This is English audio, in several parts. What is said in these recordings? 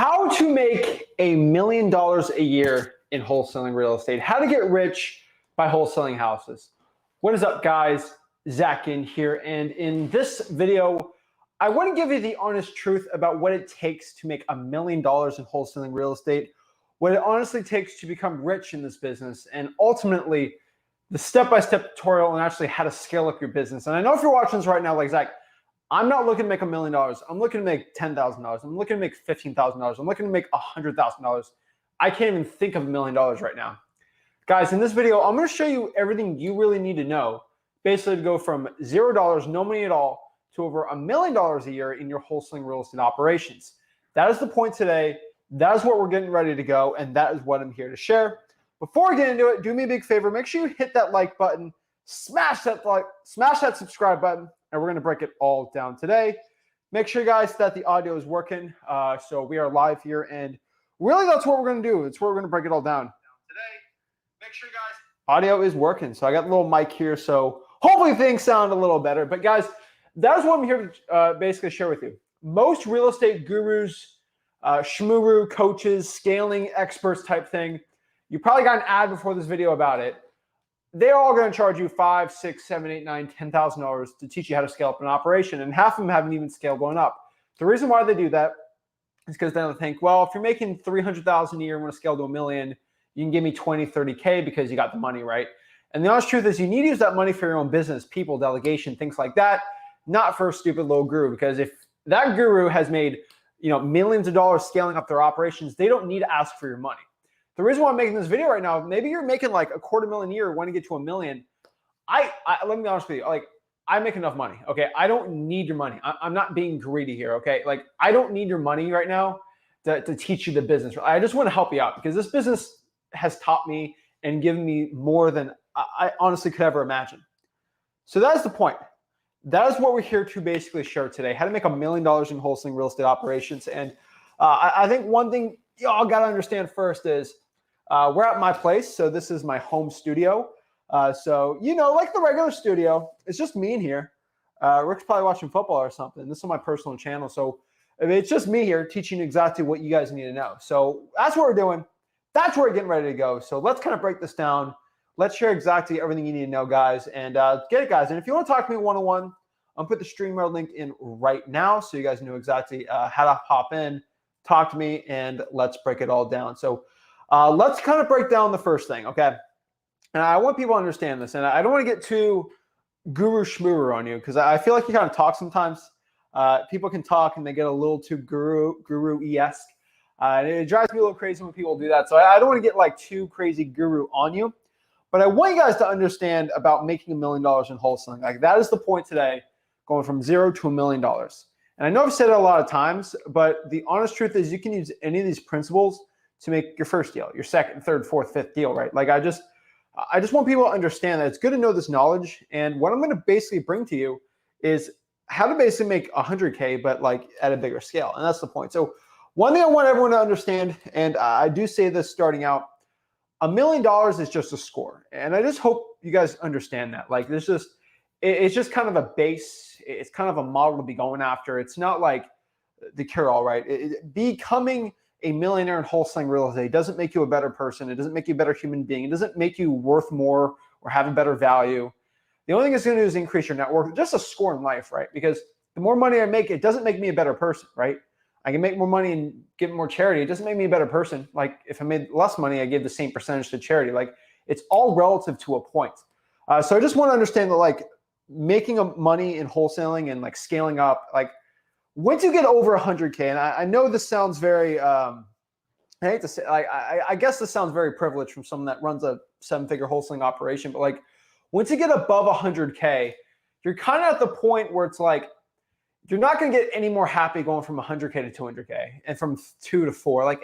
How to make $1 million a year in wholesaling real estate. How to get rich by wholesaling houses. What is up, guys? Zach Ginn here, and in this video, I want to give you the honest truth about what it takes to make $1 million in wholesaling real estate, what it honestly takes to become rich in this business, and ultimately the step-by-step tutorial on actually how to scale up your business. And I know if you're watching this right now, like, Zach, I'm not looking to make $1 million. I'm looking to make $10,000. I'm looking to make $15,000. I'm looking to make $100,000. I can't even think of $1 million right now. Guys, in this video, I'm going to show you everything you really need to know, basically to go from $0, no money at all, to over $1 million a year in your wholesaling real estate operations. That is the point today. That is what we're getting ready to go, and that is what I'm here to share. Before we get into it, do me a big favor. Make sure you hit that like button, smash that subscribe button, and we're going to break it all down today. Make sure, guys, that the audio is working. So we are live here, and really that's what we're going to do. It's where we're going to break it all down today. Make sure, guys, audio is working. So I got a little mic here, so hopefully things sound a little better. But guys, that's what I'm here to basically share with you. Most real estate gurus, shmuru coaches, scaling experts type thing, you probably got an ad before this video about it. They're all going to charge you $5,000, $6,000, $7,000, $8,000, $9,000, $10,000 to teach you how to scale up an operation, and half of them haven't even scaled going up. The reason why they do that is because then they think, well, if you're making $300,000 a year and want to scale to $1 million, you can give me 20, 30K because you got the money, right? And the honest truth is you need to use that money for your own business, people, delegation, things like that, not for a stupid little guru. Because if that guru has made, millions of dollars scaling up their operations, they don't need to ask for your money. The reason why I'm making this video right now, maybe you're making like $250,000 a year, want to get to $1 million. Let me be honest with you. Like, I make enough money. Okay. I don't need your money. I'm not being greedy here. Okay. Like, I don't need your money right now to teach you the business. I just want to help you out because this business has taught me and given me more than I honestly could ever imagine. So that is the point. That is what we're here to basically share today, how to make $1 million in wholesaling real estate operations. And I think one thing y'all got to understand first is we're at my place. So this is my home studio. So, like the regular studio, it's just me in here. Rick's probably watching football or something. This is my personal channel. So it's just me here teaching you exactly what you guys need to know. So that's what we're doing. That's where we're getting ready to go. So let's kind of break this down. Let's share exactly everything you need to know, guys, and get it, guys. And if you want to talk to me one-on-one, I'll put the StreamYard link in right now so you guys know exactly how to hop in, talk to me, and let's break it all down. So let's kind of break down the first thing, okay? And I want people to understand this, and I don't want to get too guru-shmuru on you because I feel like you kind of talk sometimes. People can talk, and they get a little too guru-esque. And it drives me a little crazy when people do that. So I don't want to get like too crazy guru on you. But I want you guys to understand about making $1 million in wholesaling. Like, that is the point today, going from $0 to $1 million. And I know I've said it a lot of times, but the honest truth is you can use any of these principles to make your first deal, your second, third, fourth, fifth deal, right? Like, I just want people to understand that it's good to know this knowledge. And what I'm going to basically bring to you is how to basically make 100K, but like at a bigger scale. And that's the point. So one thing I want everyone to understand, and I do say this starting out, $1 million is just a score. And I just hope you guys understand that. Like, it's just kind of a base. It's kind of a model to be going after. It's not like the cure-all, right? Becoming a millionaire in wholesaling real estate doesn't make you a better person. It doesn't make you a better human being. It doesn't make you worth more or have a better value. The only thing it's going to do is increase your net worth. Just a score in life, right? Because the more money I make, it doesn't make me a better person, right? I can make more money and give more charity. It doesn't make me a better person. Like, if I made less money, I give the same percentage to charity. Like, it's all relative to a point. So I just want to understand that, like, making money in wholesaling and like scaling up, like, once you get over 100K, and I know this sounds very, I hate to say, like, I guess this sounds very privileged from someone that runs a 7-figure wholesaling operation, but like, once you get above 100K, you're kind of at the point where it's like, you're not going to get any more happy going from 100K to 200K and from 2 to 4, like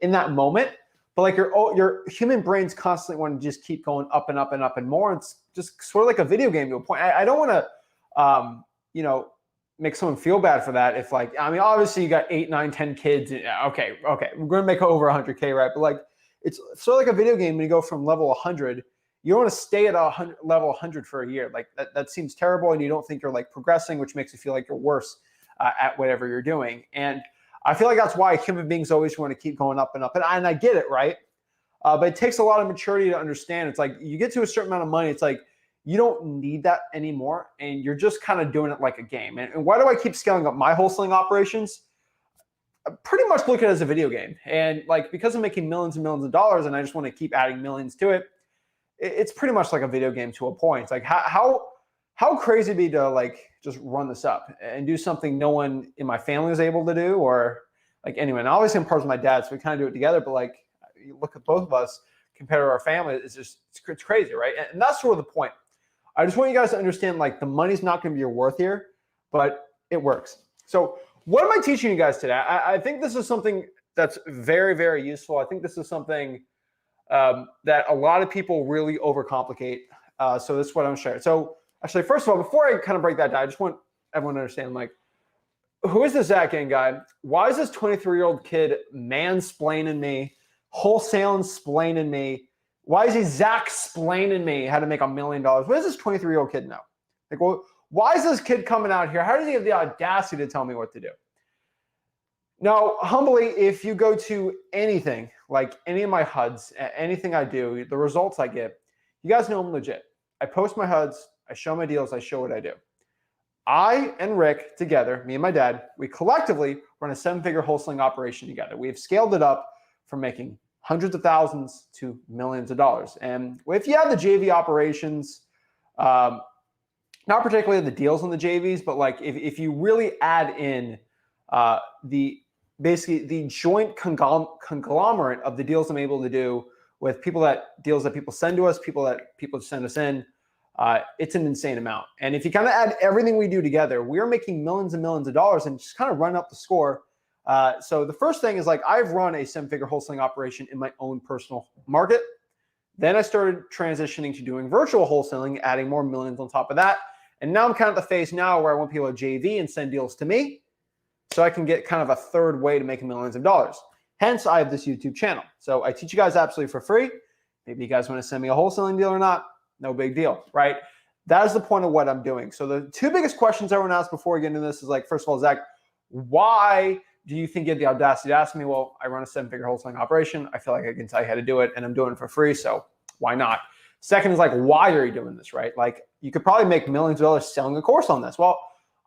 in that moment. But like your human brain's constantly want to just keep going up and up and up and more. It's just sort of like a video game to a point. I don't want to, make someone feel bad for that. If like, I mean, obviously you got 8, 9, 10 kids. Okay, we're going to make over 100K, right? But like, it's sort of like a video game when you go from level 100. You don't want to stay at level 100 for a year. Like that seems terrible, and you don't think you're like progressing, which makes you feel like you're worse at whatever you're doing. And I feel like that's why human beings always want to keep going up and up. And I get it, right? But it takes a lot of maturity to understand. It's like you get to a certain amount of money, it's like you don't need that anymore. And you're just kind of doing it like a game. And why do I keep scaling up my wholesaling operations? I pretty much look at it as a video game. And like, because I'm making millions and millions of dollars and I just want to keep adding millions to it, it's pretty much like a video game to a point. It's like how crazy it'd be to like just run this up and do something no one in my family is able to do, or like anyone. And obviously I'm part of my dad, so we kind of do it together, but like you look at both of us compared to our family, it's crazy, right? And that's sort of the point. I just want you guys to understand, like, the money's not going to be your worth here, but it works. So what am I teaching you guys today? I think this is something that's very, very useful. I think this is something that a lot of people really overcomplicate. So this is what I'm sharing. So actually, first of all, before I kind of break that down, I just want everyone to understand, like, who is this Zach Ginn guy? Why is this 23-year-old kid mansplaining me, wholesaling me? Why is he Zach-splaining me how to make $1 million? What does this 23-year-old kid know? Like, well, why is this kid coming out here? How does he have the audacity to tell me what to do? Now, humbly, if you go to anything, like any of my HUDs, anything I do, the results I get, you guys know I'm legit. I post my HUDs, I show my deals, I show what I do. I and Rick together, me and my dad, we collectively run a 7-figure wholesaling operation together. We have scaled it up from making hundreds of thousands to millions of dollars. And if you have the JV operations, not particularly the deals on the JVs, but like if you really add in basically the joint conglomerate of the deals I'm able to do with deals that people send to us, people send us in, it's an insane amount. And if you kind of add everything we do together, we're making millions and millions of dollars and just kind of run up the score. So the first thing is, like, I've run a 7-figure wholesaling operation in my own personal market. Then I started transitioning to doing virtual wholesaling, adding more millions on top of that. And now I'm kind of at the phase now where I want people to JV and send deals to me so I can get kind of a third way to make millions of dollars. Hence, I have this YouTube channel. So I teach you guys absolutely for free. Maybe you guys want to send me a wholesaling deal or not, no big deal, right? That is the point of what I'm doing. So the two biggest questions everyone asks before we get into this is, like, first of all, Zach, why do you think you have the audacity to ask me? Well, I run a 7-figure wholesaling operation. I feel like I can tell you how to do it, and I'm doing it for free, so why not? Second is, like, why are you doing this, right? Like, you could probably make millions of dollars selling a course on this. Well,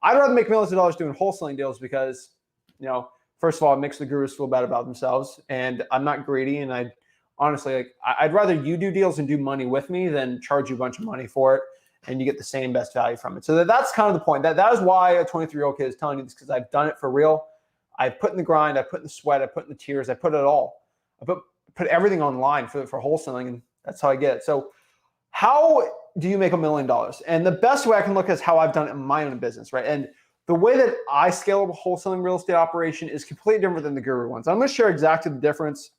I'd rather make millions of dollars doing wholesaling deals because, you know, first of all, it makes the gurus feel bad about themselves, and I'm not greedy, and I honestly, like, I'd rather you do deals and do money with me than charge you a bunch of money for it, and you get the same best value from it. So that's kind of the point. That is why a 23-year-old kid is telling you this, because I've done it for real. I've put in the grind, I put in the sweat, I put in the tears, I put it all. I put everything online for wholesaling, and that's how I get it. So how do you make $1 million? And the best way I can look at is how I've done it in my own business, right? And the way that I scale a wholesaling real estate operation is completely different than the guru ones. I'm going to share exactly the difference,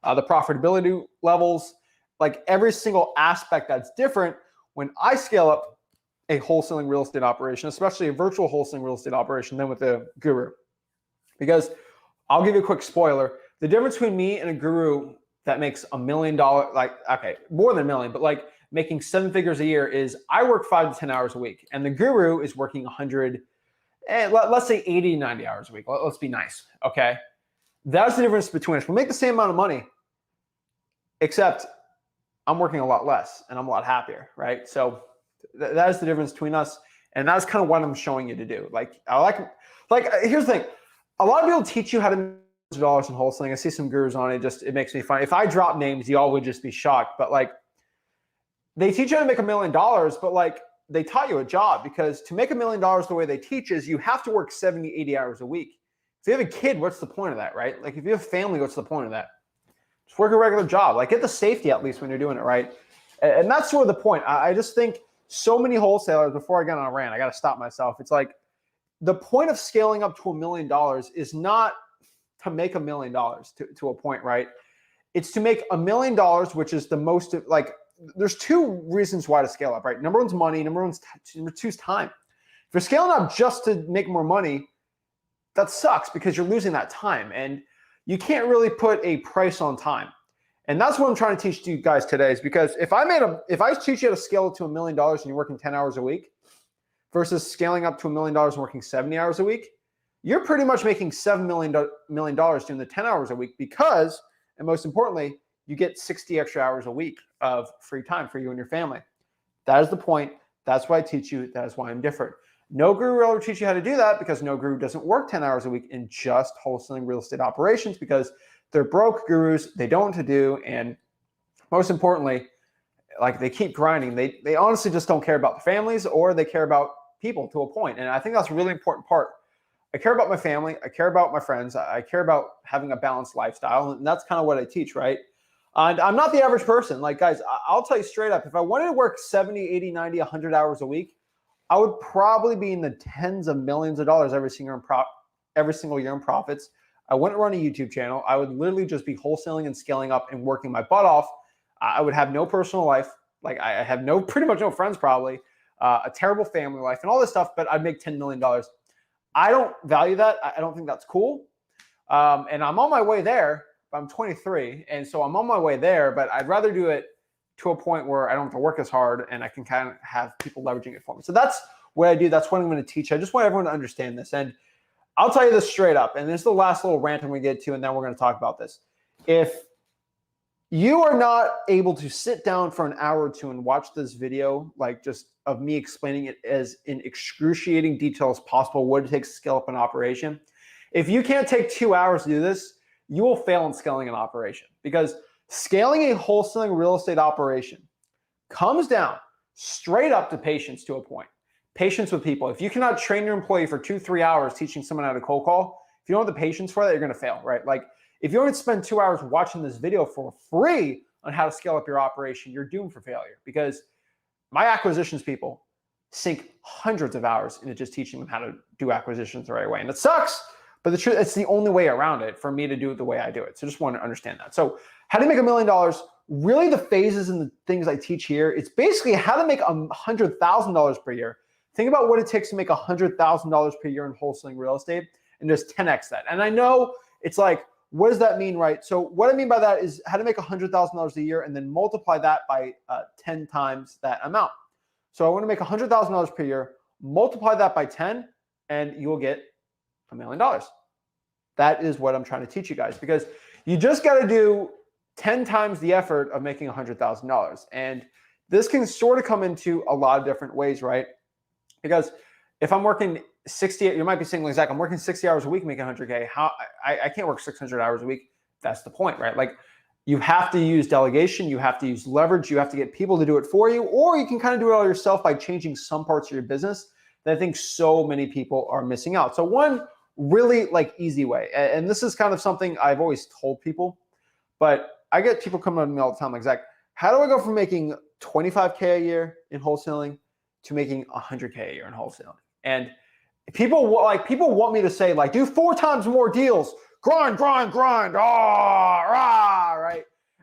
the profitability levels, like every single aspect that's different when I scale up a wholesaling real estate operation, especially a virtual wholesaling real estate operation, than with the guru. Because I'll give you a quick spoiler. The difference between me and a guru that makes $1 million, like, okay, more than $1 million, but like making 7 figures a year, is I work 5 to 10 hours a week, and the guru is working 100, let's say 80, 90 hours a week. Let's be nice, okay? That's the difference between us. We make the same amount of money, except I'm working a lot less and I'm a lot happier, right? So that is the difference between us, and that's kind of what I'm showing you to do. Like, here's the thing. A lot of people teach you how to make dollars in wholesaling. I see some gurus on it. It makes me funny. If I drop names, you all would just be shocked. But like, they teach you how to make $1 million, but like, they taught you a job, because to make $1 million the way they teach is you have to work 70, 80 hours a week. If you have a kid, what's the point of that, right? Like, if you have family, what's the point of that? Just work a regular job. Like, get the safety at least when you're doing it, right? And that's sort of the point. I just think so many wholesalers, before I get on a rant, I got to stop myself. It's like, the point of scaling up to $1 million is not to make $1 million to a point, right? It's to make $1 million, which is the most, like, there's two reasons why to scale up, right? Number one's money. Number two is time. If you're scaling up just to make more money, that sucks, because you're losing that time, and you can't really put a price on time. And that's what I'm trying to teach you guys today, is because if I teach you how to scale it to $1 million and you're working 10 hours a week versus scaling up to $1 million and working 70 hours a week, you're pretty much making $7 million doing the 10 hours a week because, and most importantly, you get 60 extra hours a week of free time for you and your family. That is the point. That's why I teach you. That is why I'm different. No guru will ever teach you how to do that because no guru doesn't work 10 hours a week in just wholesaling real estate operations because they're broke gurus. They don't know what to do. And most importantly, like they keep grinding. They honestly just don't care about the families or they care about people to a point. And I think that's a really important part. I care about my family. I care about my friends. I care about having a balanced lifestyle. And that's kind of what I teach, right? And I'm not the average person. Like, guys, I'll tell you straight up, if I wanted to work 70, 80, 90, 100 hours a week, I would probably be in the tens of millions of dollars every single year in profits. I wouldn't run a YouTube channel. I would literally just be wholesaling and scaling up and working my butt off. I would have no personal life. Like I have pretty much no friends probably, a terrible family life and all this stuff, but I'd make $10 million. I don't value that. I don't think that's cool. And I'm on my way there. I'm 23. And so I'm on my way there, but I'd rather do it to a point where I don't have to work as hard and I can kind of have people leveraging it for me. So that's what I do. That's what I'm going to teach. I just want everyone to understand this. And I'll tell you this straight up. And this is the last little rant I'm going to get to, and then we're going to talk about this. If you are not able to sit down for an hour or two and watch this video, like just of me explaining it as in excruciating detail as possible, what it takes to scale up an operation. If you can't take 2 hours to do this, you will fail in scaling an operation because scaling a wholesaling real estate operation comes down straight up to patience to a point. Patience with people. If you cannot train your employee for 2-3 hours teaching someone how to cold call, if you don't have the patience for that, you're going to fail, right? Like if you don't spend 2 hours watching this video for free on how to scale up your operation, you're doomed for failure because my acquisitions people sink hundreds of hours into just teaching them how to do acquisitions the right way. And it sucks, but the truth, it's the only way around it for me to do it the way I do it. So just want to understand that. So how to make $1 million, really the phases and the things I teach here, it's basically how to make $100,000 per year. Think about what it takes to make $100,000 per year in wholesaling real estate and just 10x that. And I know it's like, what does that mean, right? So what I mean by that is how to make $100,000 a year and then multiply that by 10 times that amount. So I want to make $100,000 per year, multiply that by 10, and you will get $1 million. That is what I'm trying to teach you guys because you just got to do 10 times the effort of making $100,000. And this can sort of come into a lot of different ways, right? Because if I'm working 60, you might be saying, like, Zach, I'm working 60 hours a week making 100K. How I can't work 600 hours a week. That's the point, right? Like you have to use delegation. You have to use leverage. You have to get people to do it for you, or you can kind of do it all yourself by changing some parts of your business that I think so many people are missing out. So one really like easy way, and this is kind of something I've always told people, but I get people coming to me all the time like, Zach, how do I go from making 25K a year in wholesaling to making 100K a year in wholesaling? And people want me to say like, do 4 times more deals, grind, right?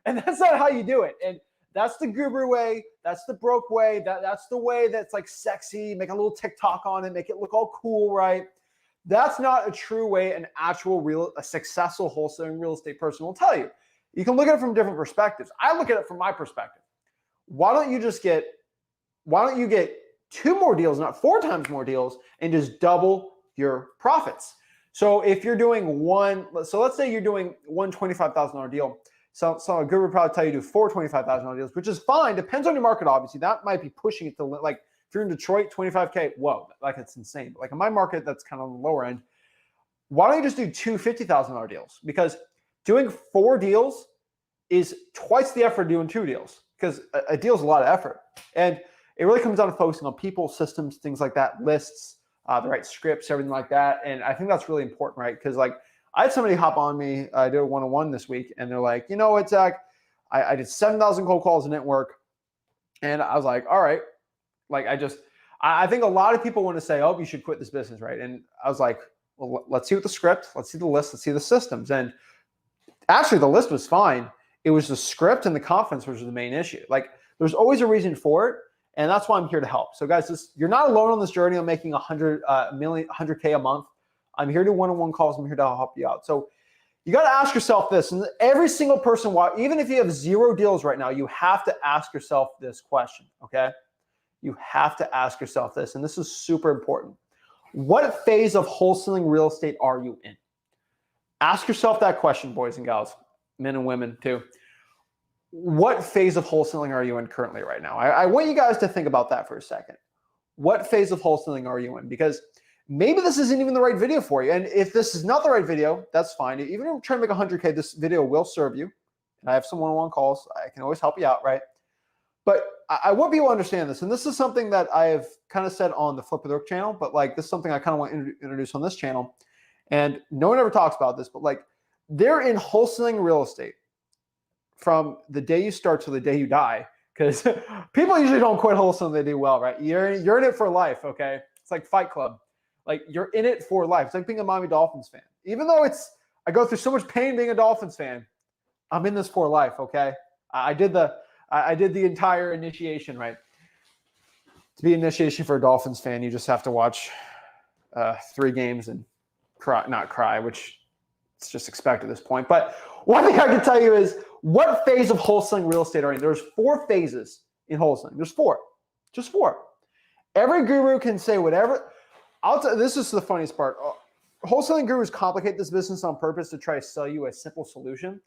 And that's not how you do it. And that's the guru way. That's the broke way. That's the way that's like sexy, make a little TikTok on it, make it look all cool, right? That's not a true way an actual a successful wholesaling real estate person will tell you. You can look at it from different perspectives. I look at it from my perspective. Why don't you get 2 more deals, not 4 times more deals, and just double your profits? So if you're doing let's say you're doing one $25,000 deal. So a guru would probably tell you to do 4 $25,000 deals, which is fine. Depends on your market, obviously. That might be pushing it to like, if you're in Detroit, 25K, whoa, like it's insane. But like in my market, that's kind of the lower end. Why don't you just do 2 $50,000 deals? Because doing 4 deals is twice the effort of doing 2 deals because a deal is a lot of effort. And it really comes down to focusing on people, systems, things like that, lists, the right scripts, everything like that. And I think that's really important, right? Because like I had somebody hop on me, I did a one-on-one this week, and they're like, you know what, Zach, I did 7,000 cold calls and it didn't work. And I was like, all right. Like I think a lot of people want to say, oh, you should quit this business, right? And I was like, well, let's see what the script, let's see the list, let's see the systems. And actually the list was fine. It was the script and the confidence which was the main issue. Like there's always a reason for it. And that's why I'm here to help. So guys, you're not alone on this journey of making 100K a month. I'm here to one-on-one calls. I'm here to help you out. So you got to ask yourself this, and every single person, even if you have 0 deals right now, you have to ask yourself this question, okay? You have to ask yourself this, and this is super important. What phase of wholesaling real estate are you in? Ask yourself that question, boys and gals, men and women too. What phase of wholesaling are you in currently right now? I want you guys to think about that for a second. What phase of wholesaling are you in? Because maybe this isn't even the right video for you. And if this is not the right video, that's fine. Even if you're trying to make 100K, this video will serve you. And I have some one-on-one calls. I can always help you out, right? But I want people to understand this. And this is something that I've kind of said on the Flip of the Hook channel, but like this is something I kind of want to introduce on this channel. And no one ever talks about this, but like they're in wholesaling real estate from the day you start to the day you die. Because people usually don't quit wholesaling, they do well, right? You're in it for life, okay? It's like Fight Club. Like you're in it for life. It's like being a Miami Dolphins fan. Even though I go through so much pain being a Dolphins fan, I'm in this for life, okay? I did the entire initiation, right? To be initiation for a Dolphins fan, you just have to watch 3 games and not cry, which it's just expected at this point. But one thing I can tell you is what phase of wholesaling real estate are you in? There's 4 phases in wholesaling. There's 4, just 4. Every guru can say whatever. This is the funniest part. Wholesaling gurus complicate this business on purpose to try to sell you a simple solution.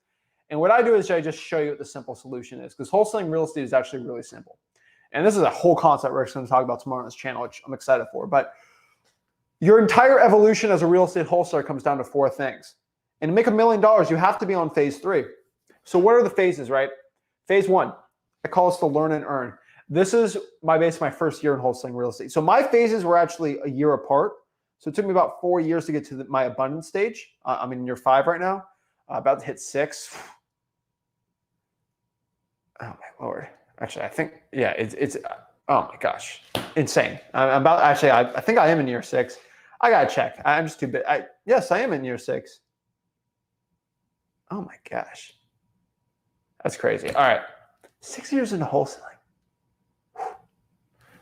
And what I do is I just show you what the simple solution is, because wholesaling real estate is actually really simple. And this is a whole concept we're going to talk about tomorrow on this channel, which I'm excited for. But your entire evolution as a real estate wholesaler comes down to 4 things. And to make $1 million, you have to be on phase 3. So what are the phases, right? Phase 1, I call this the learn and earn. This is basically my first year in wholesaling real estate. So my phases were actually a year apart. So it took me about 4 years to get to my abundance stage. I'm in year 5 right now, about to hit 6. Oh my Lord. Actually, I think, yeah, it's oh my gosh, insane. I think I am in year 6. I got to check. I'm just too big. Yes, I am in year 6. Oh my gosh. That's crazy. All right. 6 years into wholesaling. All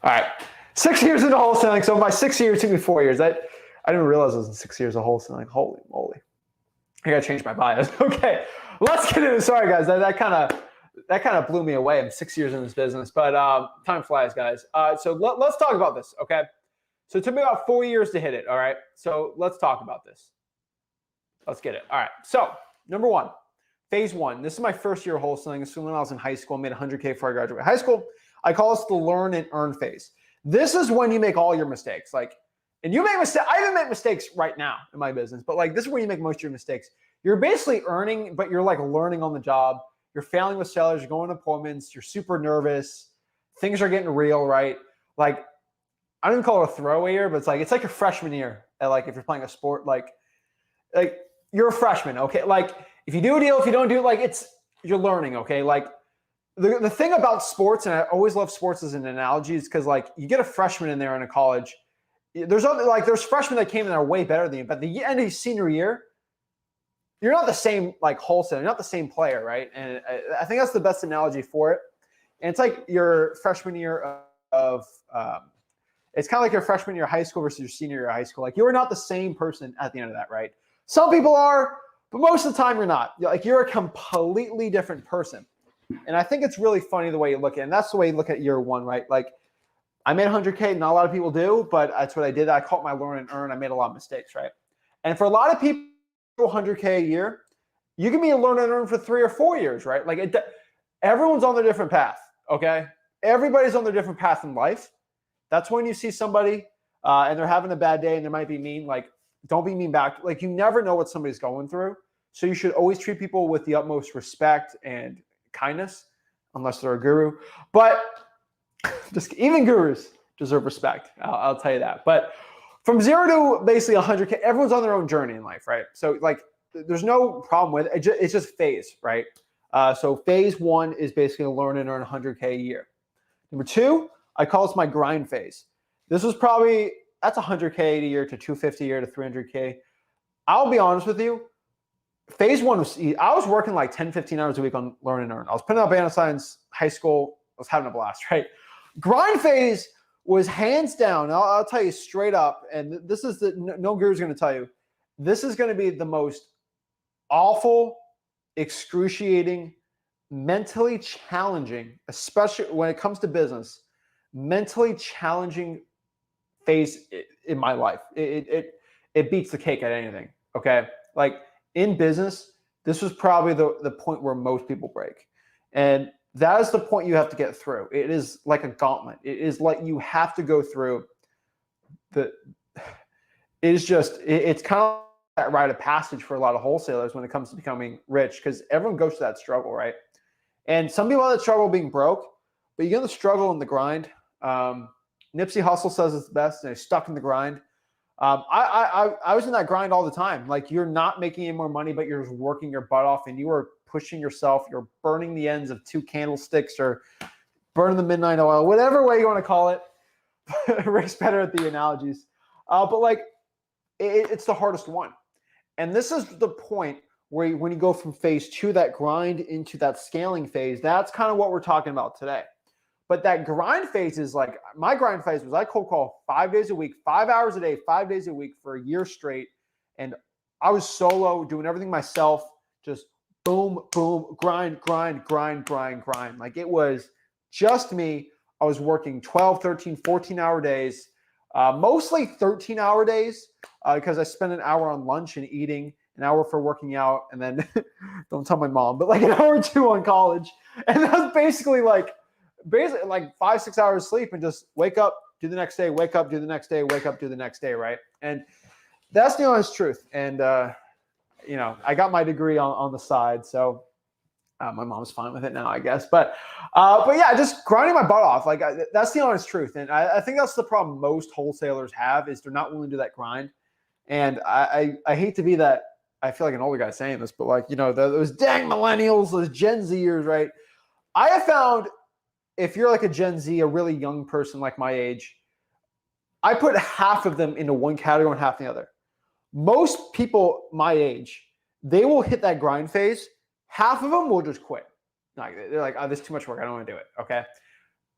right. 6 years into wholesaling. So my 6th year took me 4 years. I didn't realize I was in 6 years of wholesaling. Holy moly. I got to change my bias. Okay. Let's get into it. Sorry, guys. That kind of blew me away. I'm 6 years in this business, but time flies, guys. So let's talk about this, okay? So it took me about 4 years to hit it, all right? So let's talk about this. Let's get it. All right. So number 1, phase 1. This is my first year of wholesaling. This is when I was in high school. I made 100K before I graduated high school. I call this the learn and earn phase. This is when you make all your mistakes. And you make mistakes. I even make mistakes right now in my business, but this is where you make most of your mistakes. You're basically earning, but you're learning on the job. You're failing with sellers. You're going to appointments. You're super nervous. Things are getting real, right? I don't call it a throwaway year, but it's like your freshman year. If you're playing a sport, you're a freshman, okay? If you do a deal, if you don't do it, you're learning, okay? The thing about sports, and I always love sports as an analogy, is because you get a freshman in there in a college. There's freshmen that came in there way better than you, but at the end of your senior year, you're not the same wholesaler, you're not the same player, right? And I think that's the best analogy for it. And it's like your freshman year it's kind of like your freshman year of high school versus your senior year of high school. You are not the same person at the end of that, right? Some people are, but most of the time you're not. You're a completely different person. And I think it's really funny the way you look at it. And that's the way you look at year 1, right? I made 100K, not a lot of people do, but that's what I did. I caught my learn and earn. I made a lot of mistakes, right? And for a lot of people, 100K a year, you can be a learn and earn for 3 or 4 years, right? Everyone's on their different path, okay? Everybody's on their different path in life. That's when you see somebody and they're having a bad day and they might be mean, don't be mean back. You never know what somebody's going through. So you should always treat people with the utmost respect and kindness, unless they're a guru. But just even gurus deserve respect. I'll tell you that. But from 0 to basically 100K, everyone's on their own journey in life, right? So there's no problem with it. It's just phase, right? So phase 1 is basically a learn and earn 100K a year. Number 2, I call this my grind phase. This was that's 100K a year to 250 a year to 300K. I'll be honest with you. Phase 1 was, I was working 10, 15 hours a week on learn and earn. I was putting up banner signs, high school. I was having a blast, right? Grind phase was hands down. I'll tell you straight up, and this is no guru's going to tell you, this is going to be the most awful, excruciating, mentally challenging, especially when it comes to business, mentally challenging phase in my life. It beats the cake at anything. Okay. Like in business, this was probably the point where most people break. And that is the point you have to get through. It is like a gauntlet. It is like you have to go through it's kind of that rite of passage for a lot of wholesalers when it comes to becoming rich, because everyone goes through that struggle, right? And some people have that struggle being broke, but you get the struggle in the grind. Nipsey Hussle says it's best, and he's stuck in the grind. I was in that grind all the time. Like, you're not making any more money, but you're just working your butt off, and you are pushing yourself. You're burning the ends of 2 candlesticks or burning the midnight oil, whatever way you want to call it. Rick's better at the analogies. But like, it's the hardest one. And this is the point where when you go from phase 2, that grind, into that scaling phase, that's kind of what we're talking about today. But that grind phase is like, my grind phase was I cold call 5 days a week, 5 hours a day, 5 days a week for a year straight. And I was solo, doing everything myself, just boom, boom, grind, grind, grind, grind, grind. Like, it was just me. I was working 12, 13, 14-hour days, mostly 13-hour days, because I spent an hour on lunch and eating, an hour for working out, and then don't tell my mom, but like an hour or 2 on college. And that was basically like 5-6 hours sleep, and just wake up, do the next day, wake up, do the next day, wake up, do the next day, right? And that's the honest truth. And I got my degree on the side, so my mom's fine with it now, I guess. But yeah, just grinding my butt off. Like, that's the honest truth. And I think that's the problem most wholesalers have, is they're not willing to do that grind. And I hate to be that, I feel like an older guy saying this, but like, those dang millennials, those Gen Zers, right? I have found, if you're like a Gen Z, a really young person like my age, I put half of them into one category and half the other. Most people my age, they will hit that grind phase. Half of them will just quit. Like, they're like, oh, this is too much work, I don't want to do it. Okay.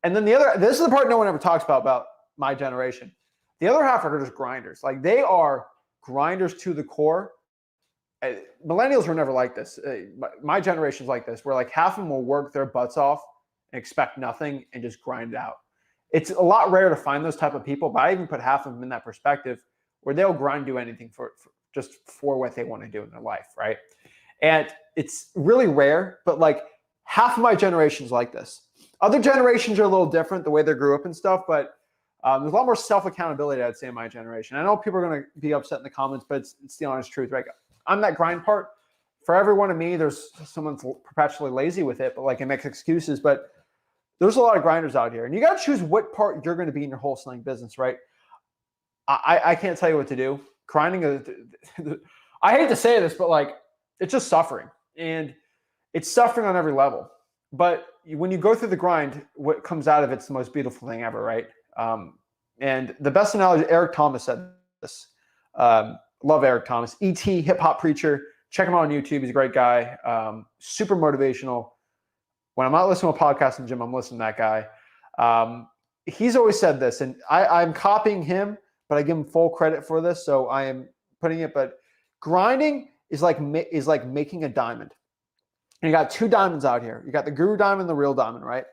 And then this is the part no one ever talks about my generation. The other half are just grinders. Like, they are grinders to the core. Millennials were never like this. My generation's like this, where like half of them will work their butts off and expect nothing and just grind it out. It's a lot rare to find those type of people, but I even put half of them in that perspective, where they'll grind, do anything for what they want to do in their life, right? And it's really rare, but like half of my generation's like this. Other generations are a little different, the way they grew up and stuff, but there's a lot more self-accountability, I'd say, in my generation. I know people are going to be upset in the comments, but it's the honest truth, right? I'm that grind part. For every one of me, there's someone's perpetually lazy with it, but like, it makes excuses. But there's a lot of grinders out here, and you got to choose what part you're going to be in your wholesaling business, right? I can't tell you what to do. Grinding, I hate to say this, but like, it's just suffering, and it's suffering on every level. But when you go through the grind, what comes out of it's the most beautiful thing ever, right? And the best analogy, Eric Thomas said this. Love Eric Thomas, E.T. hip hop preacher. Check him out on YouTube. He's a great guy. Super motivational. When I'm not listening to a podcast in the gym, I'm listening to that guy. He's always said this, and I'm copying him, but I give him full credit for this. So I am putting it, but grinding is like making a diamond. And you got 2 diamonds out here. You got the guru diamond, the real diamond, right?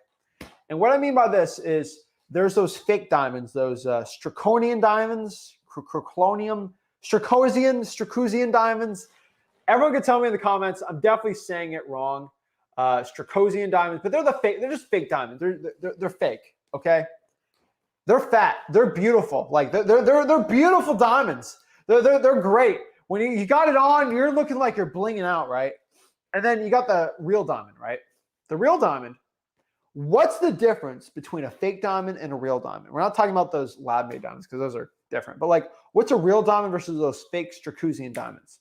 And what I mean by this is, there's those fake diamonds, those Straconian diamonds, Stracosian diamonds. Everyone can tell me in the comments. I'm definitely saying it wrong. Stracosian diamonds, but they're the fake. They're just fake diamonds. They're fake. Okay. They're fat. They're beautiful. Like, they're beautiful diamonds. They're great. When you got it on, you're looking like you're blinging out, right? And then you got the real diamond, right? The real diamond. What's the difference between a fake diamond and a real diamond? We're not talking about those lab-made diamonds, because those are different. But like, what's a real diamond versus those fake Stracosian diamonds?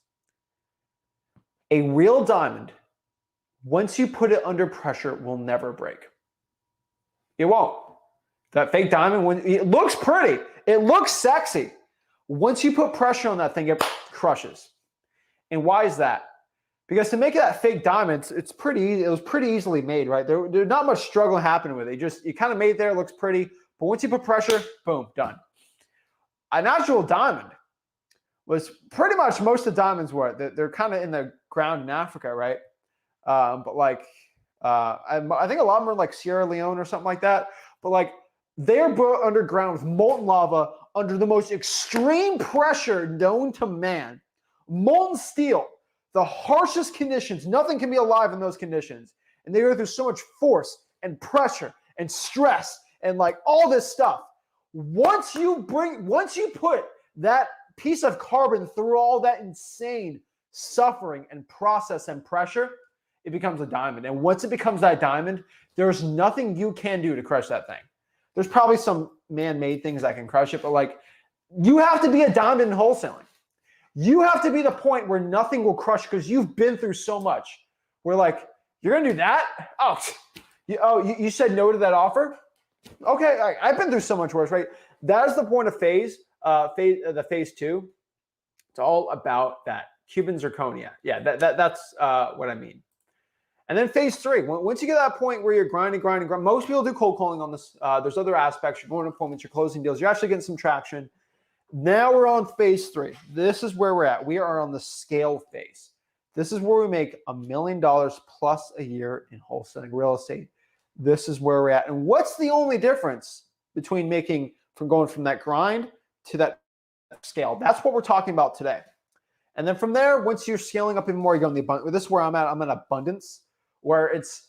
A real diamond, once you put it under pressure, will never break. It won't. That fake diamond, when it looks pretty, it looks sexy. Once you put pressure on that thing, it crushes. And why is that? Because to make that fake diamond, it's pretty easy. It was pretty easily made, right? There's not much struggle happening with it. You kind of made it there, it looks pretty, but once you put pressure, boom, done. An actual diamond was pretty much, most of the diamonds were, they're kind of in the ground in Africa, right? But like, I think a lot of them are like Sierra Leone or something like that. But like, they're brought underground with molten lava under the most extreme pressure known to man, molten steel, the harshest conditions, nothing can be alive in those conditions. And they go through so much force and pressure and stress and like all this stuff. Once you put that piece of carbon through all that insane suffering and process and pressure, it becomes a diamond. And once it becomes that diamond, there's nothing you can do to crush that thing. There's probably some man-made things that can crush it, but like you have to be a diamond in wholesaling. You have to be the point where nothing will crush because you've been through so much. We're like, you're gonna do that? You said no to that offer? Okay, I've been through so much worse, right? That is the point of phase 2. It's all about that Cuban zirconia. Yeah, that's what I mean. And then phase 3, once you get to that point where you're grinding, most people do cold calling on this. There's other aspects. You're going to appointments, you're closing deals, you're actually getting some traction. Now we're on phase 3. This is where we're at. We are on the scale phase. This is where we make $1 million plus a year in wholesaling real estate. This is where we're at. And what's the only difference between going from that grind to that scale? That's what we're talking about today. And then from there, once you're scaling up even more, you go in the abundance. This is where I'm at. I'm in abundance, where it's,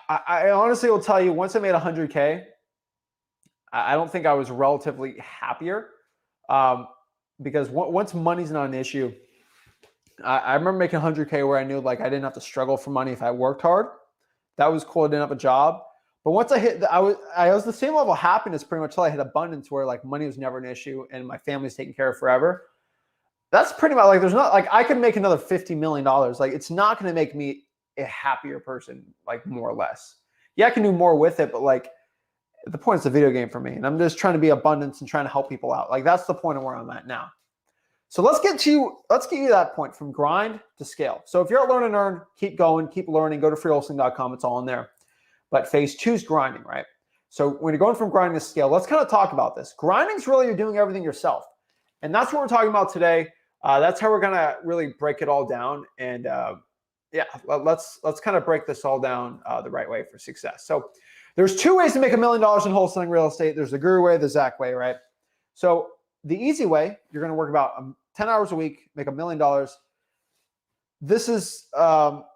I honestly will tell you, once I made 100K, I don't think I was relatively happier because once money's not an issue, I remember making 100K where I knew like I didn't have to struggle for money if I worked hard. That was cool. I didn't have a job. But once I hit, I was the same level of happiness pretty much until I hit abundance, where like money was never an issue and my family's taken care of forever. That's pretty much like, there's not like I could make another $50 million. Like it's not going to make me a happier person, like more or less. Yeah, I can do more with it, but like at the point, it's a video game for me. And I'm just trying to be abundance and trying to help people out. Like that's the point of where I'm at now. So let's get you to that point from grind to scale. So if you're at learn and earn, keep going, keep learning, go to freewholesaling.com. It's all in there. But phase 2 is grinding, right? So when you're going from grinding to scale, let's kind of talk about this. Grinding is really you're doing everything yourself. And that's what we're talking about today. That's how we're going to really break it all down. And yeah, let's kind of break this all down the right way for success. So there's 2 ways to make $1 million in wholesaling real estate. There's the Guru way, the Zach way, right? So the easy way, you're going to work about 10 hours a week, make $1 million. This is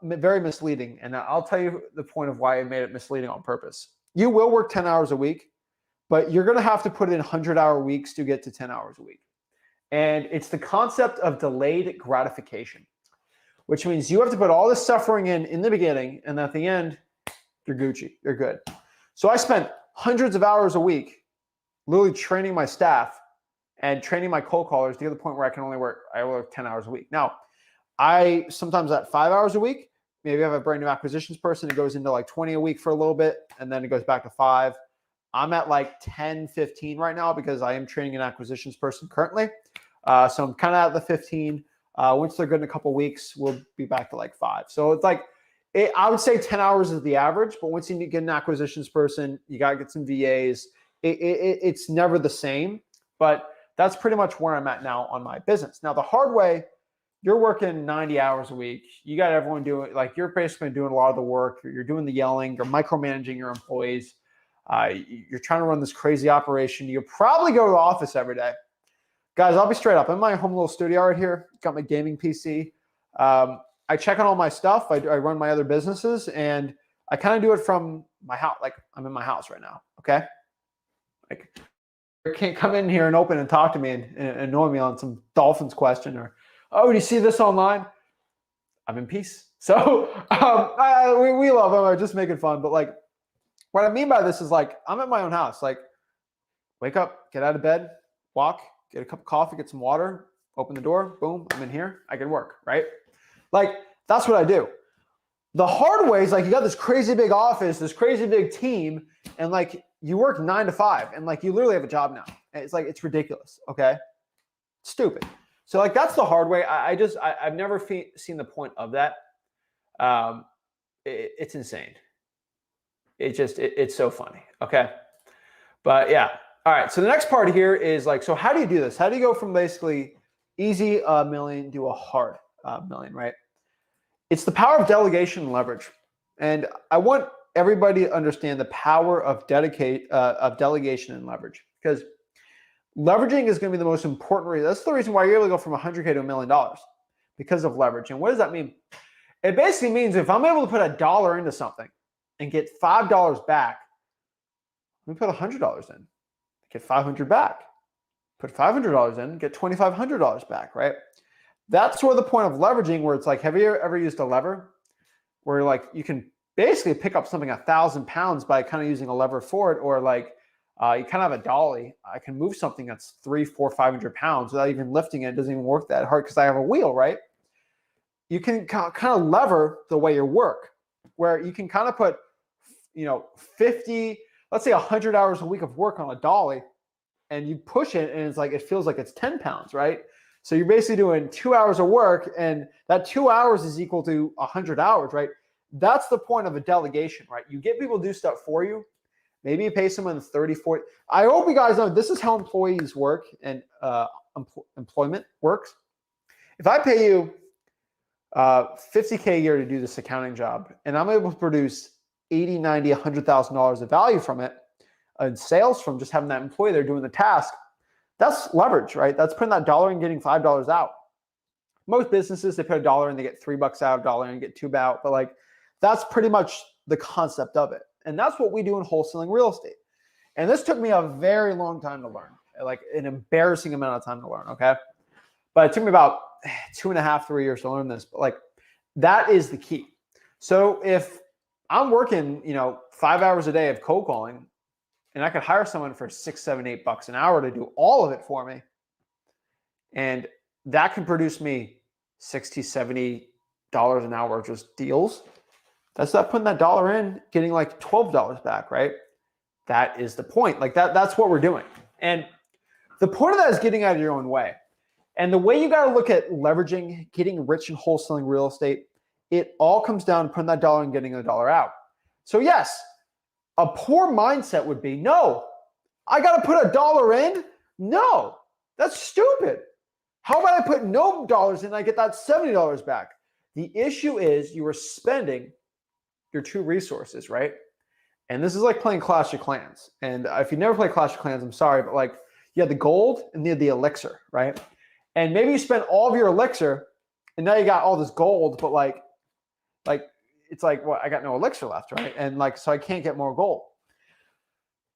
very misleading. And I'll tell you the point of why I made it misleading on purpose. You will work 10 hours a week, but you're going to have to put in 100-hour weeks to get to 10 hours a week. And it's the concept of delayed gratification, which means you have to put all this suffering in the beginning, and at the end, you're Gucci, you're good. So I spent hundreds of hours a week literally training my staff and training my cold callers to get to the point where I work 10 hours a week. Now, I sometimes at 5 hours a week, maybe I have a brand new acquisitions person. It goes into like 20 a week for a little bit, and then it goes back to 5. I'm at like 10, 15 right now because I am training an acquisitions person currently. So I'm kind of at the 15. Once they're good in a couple of weeks, we'll be back to like 5. So it's like, I would say 10 hours is the average, but once you get an acquisitions person, you got to get some VAs. It's never the same, but that's pretty much where I'm at now on my business. Now, the hard way, you're working 90 hours a week. You got everyone doing, like you're basically doing a lot of the work. You're doing the yelling. You're micromanaging your employees. You're trying to run this crazy operation. You probably go to the office every day. Guys, I'll be straight up. I'm in my home little studio right here. Got my gaming PC. I check on all my stuff. I run my other businesses, and I kind of do it from my house. Like I'm in my house right now, okay? Like you can't come in here and open and talk to me and annoy me on some Dolphins question or, oh, do you see this online? I'm in peace. So we love them. I'm just making fun. But like what I mean by this is like I'm at my own house. Like wake up, get out of bed, walk, get a cup of coffee, get some water, open the door, boom, I'm in here. I can work, right? Like that's what I do. The hard way is like you got this crazy big office, this crazy big team, and like you work 9 to 5, and like you literally have a job now. And it's like it's ridiculous. Okay, stupid. So like that's the hard way. I've never seen the point of that. It's insane. It's so funny. Okay, but yeah. All right. So the next part here is like, so how do you do this? How do you go from basically easy million to a hard million, right? It's the power of delegation and leverage. And I want everybody to understand the power of delegation and leverage. because leveraging is going to be the most important reason. That's the reason why you're able to go from 100K to $1 million, because of leverage. And what does that mean? It basically means if I'm able to put $1 into something and get $5 back, let me put $100 in, get 500 back. Put $500 in, get $2,500 back, right? That's where the point of leveraging, where it's like, have you ever used a lever where like you can basically pick up something 1,000 pounds by kind of using a lever for it, or like you kind of have a dolly. I can move something that's 300, 400, 500 pounds without even lifting it. It doesn't even work that hard because I have a wheel, right? You can kind of lever the way you work, where you can kind of put, 50, let's say 100 hours a week of work on a dolly, and you push it and it's like, it feels like it's 10 pounds, right? So you're basically doing 2 hours of work, and that 2 hours is equal to 100 hours, right? That's the point of a delegation, right? You get people to do stuff for you. Maybe you pay someone 30, 40. I hope you guys know this is how employees work and employment works. If I pay you $50K a year to do this accounting job, and I'm able to produce $80, $90, $100,000 of value from it, and sales from just having that employee there doing the task, that's leverage, right? That's putting that dollar and getting $5 out. Most businesses, they put $1 and they get $3 out, $1 and get $2 out, but like that's pretty much the concept of it. And that's what we do in wholesaling real estate. And this took me a very long time to learn, like an embarrassing amount of time to learn, okay? But it took me about 2.5, 3 years to learn this, but like that is the key. So if I'm working, 5 hours a day of cold calling, and I could hire someone for $6, $7, $8 an hour to do all of it for me, and that can produce me $60, $70 an hour of just deals. That's not putting that dollar in, getting like $12 back, right? That is the point. Like that's what we're doing. And the point of that is getting out of your own way. And the way you got to look at leveraging, getting rich in wholesaling real estate, it all comes down to putting that dollar and getting the dollar out. So yes, a poor mindset would be, no, I got to put $1 in? No, that's stupid. How about I put no dollars in and I get that $70 back? The issue is you are spending your two resources, right? And this is like playing Clash of Clans. And if you never play Clash of Clans, I'm sorry, but like you had the gold and you had the elixir, right? And maybe you spent all of your elixir and now you got all this gold, but like it's like, well, I got no elixir left, right? And like, so I can't get more gold.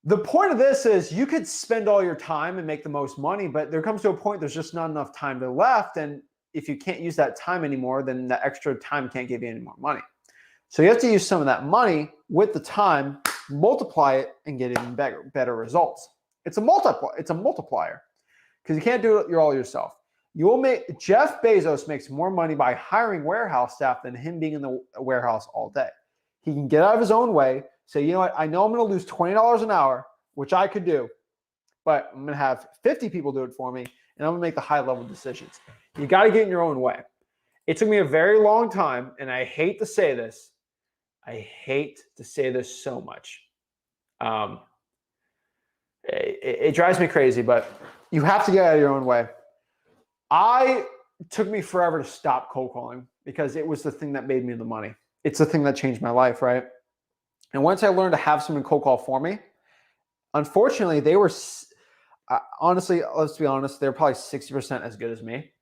The point of this is you could spend all your time and make the most money, but there comes to a point there's just not enough time left. And if you can't use that time anymore, then the extra time can't give you any more money. So you have to use some of that money with the time, multiply it, and get even better results. It's a multiplier because you can't do it all yourself. You will make Jeff Bezos makes more money by hiring warehouse staff than him being in the warehouse all day. He can get out of his own way, say, you know what, I know I'm going to lose $20 an hour, which I could do, but I'm going to have 50 people do it for me, and I'm going to make the high-level decisions. You got to get in your own way. It took me a very long time, and I hate to say this. I hate to say this so much. It drives me crazy, but you have to get out of your own way. It took me forever to stop cold calling because it was the thing that made me the money. It's the thing that changed my life, right? And once I learned to have someone cold call for me, unfortunately, they were, honestly, let's be honest, they're probably 60% as good as me.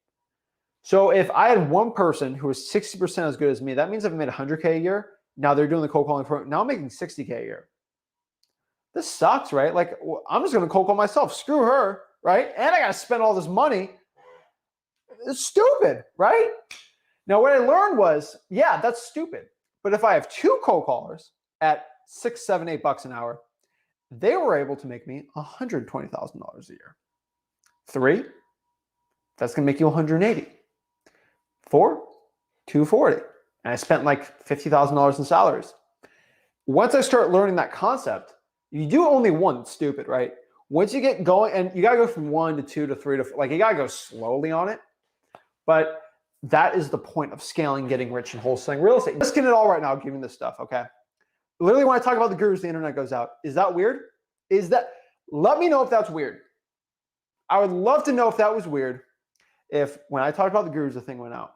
So if I had one person who was 60% as good as me, that means I've made 100K a year. Now they're doing the cold calling for, now I'm making 60K a year. This sucks, right? Like, I'm just going to cold call myself. Screw her, right? And I got to spend all this money. It's stupid, right? Now, what I learned was, yeah, that's stupid. But if I have two cold callers at $6, $7, $8 an hour, they were able to make me $120,000 a year. 3, that's going to make you 180. 4, 240. And I spent like $50,000 in salaries. Once I start learning that concept, you do only one stupid, right? Once you get going, and you got to go from 1 to 2 to 3 to 4, like you got to go slowly on it. But that is the point of scaling, getting rich, and wholesaling real estate. Let's get it all right now, giving this stuff, okay? Literally, when I talk about the gurus, the internet goes out. Is that weird? Let me know if that's weird. I would love to know if that was weird. If when I talked about the gurus, the thing went out.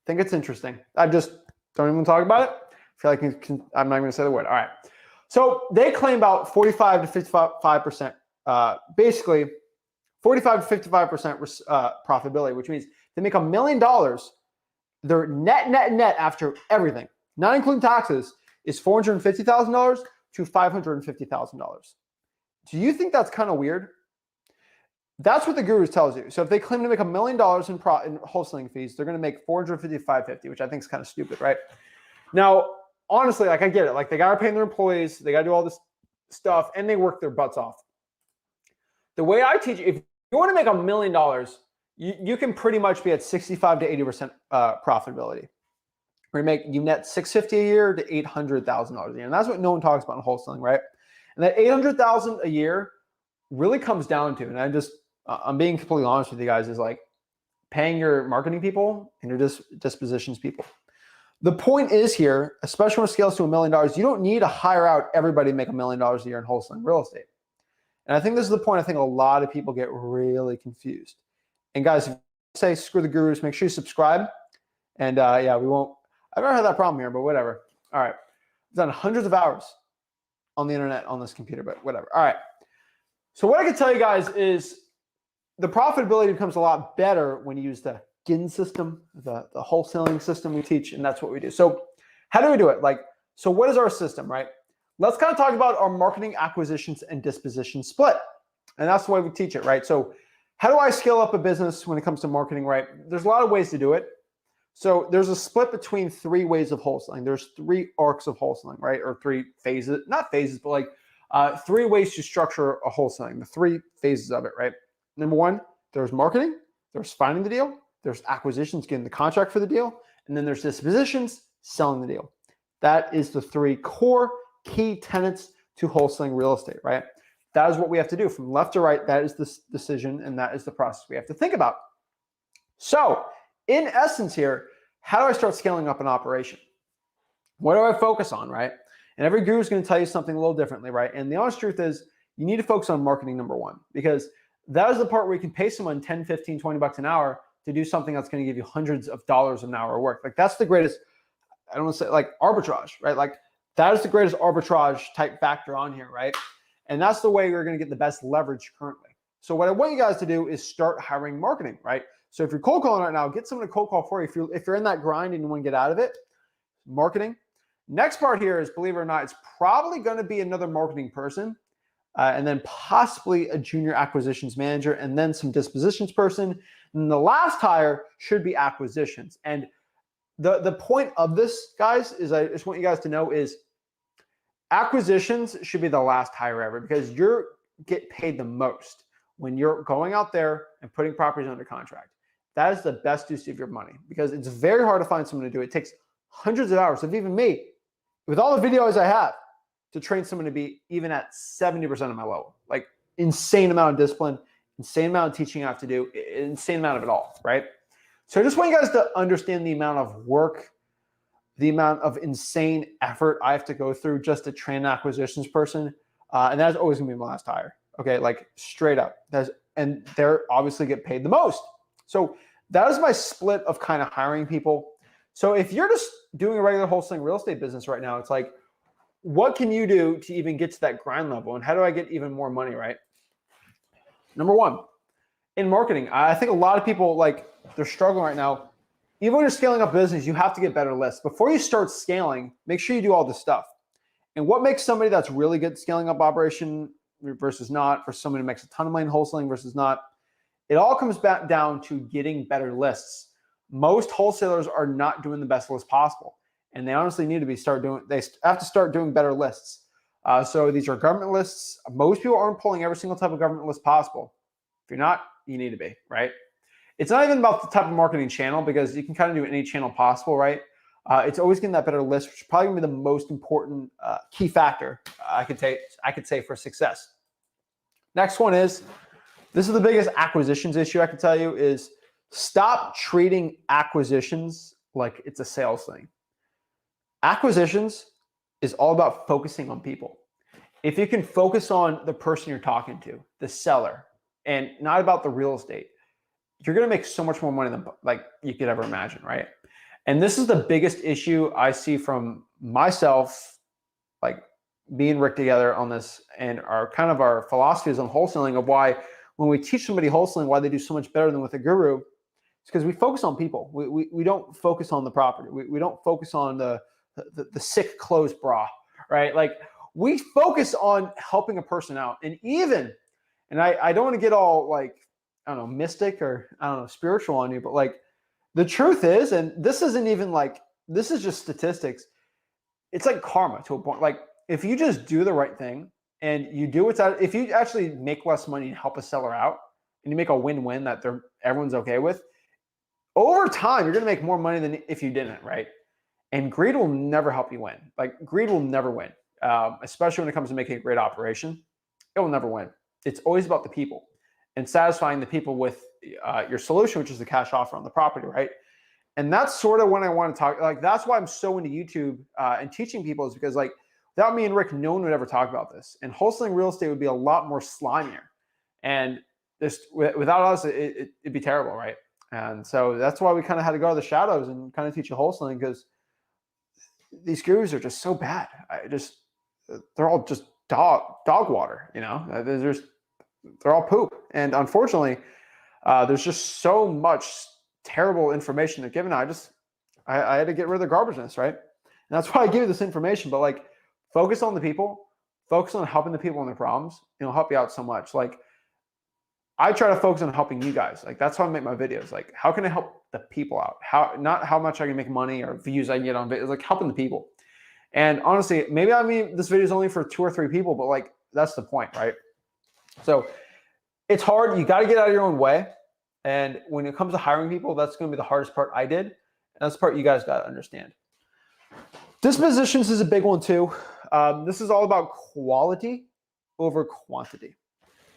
I think it's interesting. I just don't even talk about it. I feel like I'm not going to say the word. All right. So they claim about 45 to 55% basically 45 to 55% profitability, which means they make $1 million. Their net after everything, not including taxes, is $450,000 to $550,000. Do you think that's kind of weird? That's what the gurus tells you. So if they claim to make $1 million in wholesaling fees, they're going to make 450 to 550, which I think is kind of stupid, right? Now, honestly, like I get it. Like they got to pay their employees, they got to do all this stuff, and they work their butts off. The way I teach, if you want to make $1 million, you can pretty much be at 65 to 80% profitability. Where you net $650 a year to $800,000 a year, and that's what no one talks about in wholesaling, right? And that $800,000 a year really comes down to, and I'm being completely honest with you guys, is like paying your marketing people and your dispositions people. The point is here, especially when it scales to $1 million, you don't need to hire out everybody to make $1 million a year in wholesaling real estate. And I think this is the point I think a lot of people get really confused. And guys, if you say screw the gurus, make sure you subscribe. And yeah, I've never had that problem here, but whatever. All right. I've done hundreds of hours on the internet on this computer, but whatever. All right. So what I can tell you guys is the profitability becomes a lot better when you use the Ginn system, the wholesaling system we teach, and that's what we do. So how do we do it? So what is our system, right? Let's kind of talk about our marketing acquisitions and disposition split. And that's the way we teach it, right? So how do I scale up a business when it comes to marketing, right? There's a lot of ways to do it. So there's a split between 3 ways of wholesaling. There's 3 arcs of wholesaling, right? Or 3 phases, not phases, but like 3 ways to structure a wholesaling, the 3 phases of it, right? Number 1, there's marketing, there's finding the deal, there's acquisitions, getting the contract for the deal, and then there's dispositions, selling the deal. That is the 3 core key tenets to wholesaling real estate, right? That is what we have to do from left to right. That is the decision, and that is the process we have to think about. So in essence here, how do I start scaling up an operation? What do I focus on, right? And every guru is going to tell you something a little differently, right? And the honest truth is you need to focus on marketing, number 1, because that is the part where you can pay someone 10, 15, 20 bucks an hour to do something that's going to give you hundreds of dollars an hour of work. Like that's the greatest, I don't want to say like arbitrage, right? Like that is the greatest arbitrage type factor on here, right? And that's the way you're going to get the best leverage currently. So what I want you guys to do is start hiring marketing, right? So if you're cold calling right now, get someone to cold call for you. If you're in that grind and you want to get out of it, marketing. Next part here is, believe it or not, it's probably going to be another marketing person, and then possibly a junior acquisitions manager, and then some dispositions person. And the last hire should be acquisitions. And the point of this, guys, is I just want you guys to know is acquisitions should be the last hire ever, because you're get paid the most when you're going out there and putting properties under contract. That is the best use of your money, because it's very hard to find someone to do it. It takes hundreds of hours of even me, with all the videos I have, to train someone to be even at 70% of my level. Like insane amount of discipline, insane amount of teaching I have to do, insane amount of it all, right? So I just want you guys to understand the amount of work, the amount of insane effort I have to go through just to train an acquisitions person. And that's always gonna be my last hire. Okay, like straight up. And they're obviously get paid the most. So that is my split of kind of hiring people. So if you're just doing a regular wholesaling real estate business right now, it's like, what can you do to even get to that grind level? And how do I get even more money, right? Number 1, in marketing, I think a lot of people, like, they're struggling right now. Even when you're scaling up business, you have to get better lists. Before you start scaling, make sure you do all this stuff. And what makes somebody that's really good scaling up operation versus not, for somebody who makes a ton of money in wholesaling versus not, it all comes back down to getting better lists. Most wholesalers are not doing the best list possible, and they honestly need to they have to start doing better lists. So these are government lists. Most people aren't pulling every single type of government list possible. If you're not, you need to be, right? It's not even about the type of marketing channel, because you can kind of do any channel possible, right? It's always getting that better list, which is probably gonna be the most important key factor I could say for success. Next one is, this is the biggest acquisitions issue I can tell you, is stop treating acquisitions like it's a sales thing. Acquisitions is all about focusing on people. If you can focus on the person you're talking to, the seller, and not about the real estate, you're going to make so much more money than like you could ever imagine, right? And this is the biggest issue I see from myself, like me and Rick together on this, and our philosophies on wholesaling of why when we teach somebody wholesaling, why they do so much better than with a guru, it's because we focus on people. We don't focus on the property. We don't focus on the sick clothes bra, right? Like we focus on helping a person out. And I don't want to get all like, I don't know, mystic or I don't know, spiritual on you, but like the truth is, and this isn't even like, this is just statistics. It's like karma to a point. Like if you just do the right thing and you do what's out, if you actually make less money and help a seller out and you make a win-win that everyone's okay with, over time, you're going to make more money than if you didn't, right? And greed will never help you win. Like greed will never win, especially when it comes to making a great operation. It will never win. It's always about the people and satisfying the people with your solution, which is the cash offer on the property, right? And that's sort of when I want to talk. Like that's why I'm so into YouTube and teaching people, is because like without me and Rick, no one would ever talk about this. And wholesaling real estate would be a lot more slimier. And this without us, it'd be terrible, right? And so that's why we kind of had to go to the shadows and kind of teach you wholesaling, because these gurus are just so bad. They're all just dog water, you know. They're all poop. And unfortunately, there's just so much terrible information they're giving. I had to get rid of the garbage in this, right? And that's why I give you this information. But like, focus on the people, focus on helping the people in their problems. It'll help you out so much. Like, I try to focus on helping you guys. Like that's how I make my videos. Like, how can I help the people out? Not how much I can make money or views I can get on videos, like helping the people. And honestly, maybe this video is only for 2 or 3 people, but like, that's the point, right? So it's hard. You got to get out of your own way. And when it comes to hiring people, that's going to be the hardest part I did. And that's the part you guys got to understand. Dispositions is a big one too. This is all about quality over quantity.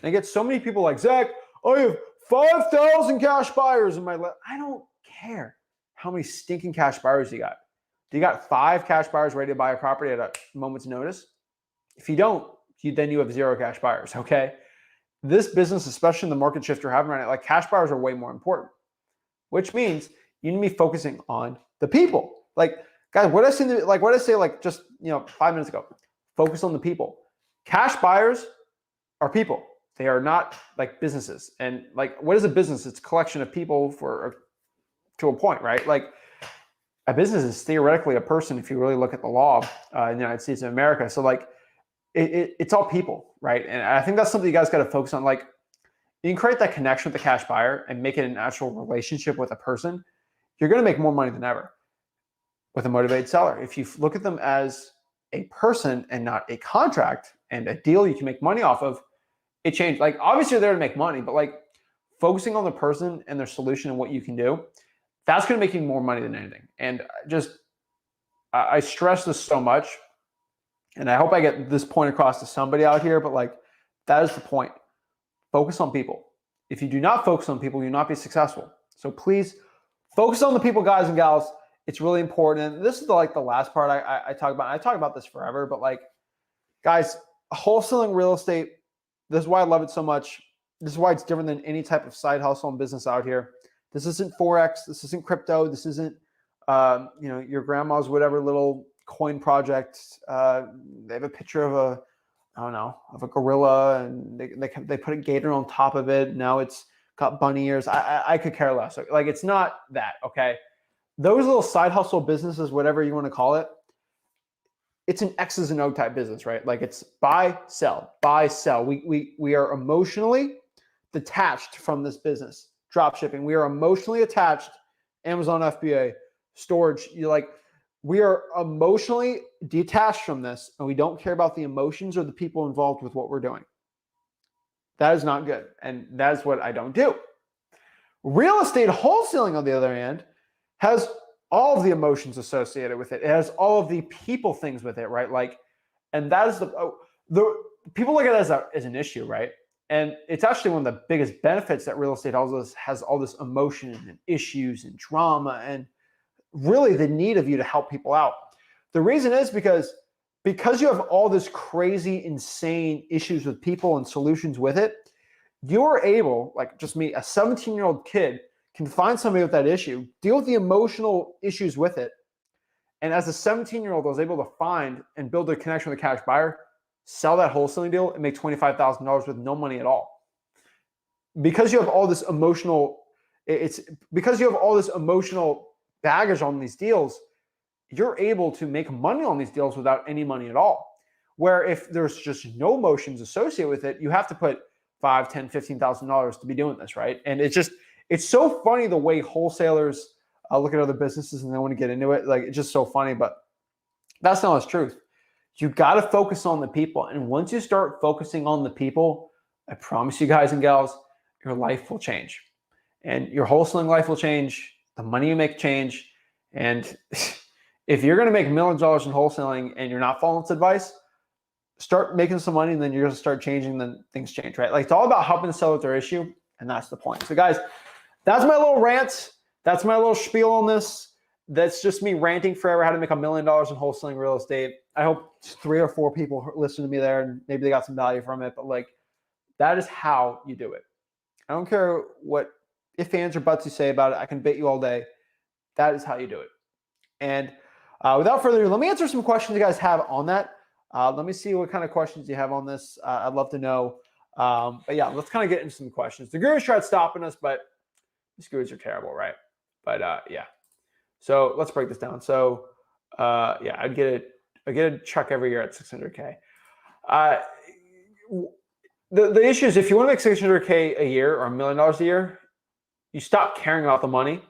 And I get so many people like, Zach, I have 5,000 cash buyers in my life. I don't care how many stinking cash buyers you got. Do you got 5 cash buyers ready to buy a property at a moment's notice? If you don't, then you have 0 cash buyers, okay? This business, especially in the market shift you're having right now, like cash buyers are way more important, which means you need to be focusing on the people. Like, guys, what I say like just 5 minutes ago, focus on the people. Cash buyers are people. They are not like businesses. And like, what is a business? It's a collection of people to a point, right? Like a business is theoretically a person if you really look at the law in the United States of America. So like it's all people, right? And I think that's something you guys got to focus on. Like you can create that connection with the cash buyer and make it an actual relationship with a person. You're going to make more money than ever with a motivated seller. If you look at them as a person and not a contract and a deal you can make money off of, it changed. Like obviously you're there to make money, but like focusing on the person and their solution and what you can do, that's going to make you more money than anything. And I stress this so much, and I hope I get this point across to somebody out here, but like that is the point. Focus on people. If you do not focus on people, you'll not be successful. So please focus on the people, guys and gals. It's really important. And this is the last part I talk about. I talk about this forever, but like, guys, wholesaling real estate, this is why I love it so much. This is why it's different than any type of side hustle and business out here. This isn't Forex. This isn't crypto. This isn't, your grandma's whatever little coin project. They have a picture of a gorilla, and they put a gator on top of it. Now it's got bunny ears. I could care less. Like it's not that, okay? Those little side hustle businesses, whatever you want to call it, it's an X's and O type business, right? Like it's buy, sell, buy, sell. We are emotionally detached from this business. Drop shipping. We are emotionally attached. Amazon FBA, storage. We are emotionally detached from this, and we don't care about the emotions or the people involved with what we're doing. That is not good. And that is what I don't do. Real estate wholesaling, on the other hand, has all of the emotions associated with it. It has all of the people things with it, right? Like, and that is the people look at it as an issue, right? And it's actually one of the biggest benefits that real estate has all this emotion and issues and drama and really the need of you to help people out. The reason is because you have all this crazy, insane issues with people and solutions with it. You're able, like just me, a 17-year-old kid, can find somebody with that issue, deal with the emotional issues with it, And as a 17-year-old, I was able to find and build a connection with a cash buyer, sell that wholesaling deal, and make $25,000 with no money at all. Because you have all this emotional, it's because you have all this emotional baggage on these deals, you're able to make money on these deals without any money at all. Where if there's just no emotions associated with it, you have to put $5,000, $10,000, $15,000 to be doing this, right? And it's so funny the way wholesalers look at other businesses and they want to get into it. Like, it's just so funny, but that's not the truth. You got to focus on the people. And once you start focusing on the people, I promise you guys and gals, your life will change. And your wholesaling life will change. The money you make change. And if you're going to make millions of dollars in wholesaling and you're not following this advice, start making some money and then you're going to start changing, then things change, right? Like, it's all about helping the seller with their issue. And that's the point. So guys, that's my little rant. That's my little spiel on this. That's just me ranting forever how to make $1 million in wholesaling real estate. I hope 3 or 4 people listen to me there and maybe they got some value from it. But like, that is how you do it. I don't care what ifs, ands, or buts you say about it. I can bait you all day. That is how you do it. And without further ado, let me answer some questions you guys have on that. Let me see what kind of questions you have on this. I'd love to know. But yeah, let's kind of get into some questions. The gurus tried stopping us, but these gurus are terrible, right? But yeah. So let's break this down. So yeah, I get a check every year at 600K. The issue is if you want to make 600K a year or $1 million a year, you stop caring about the money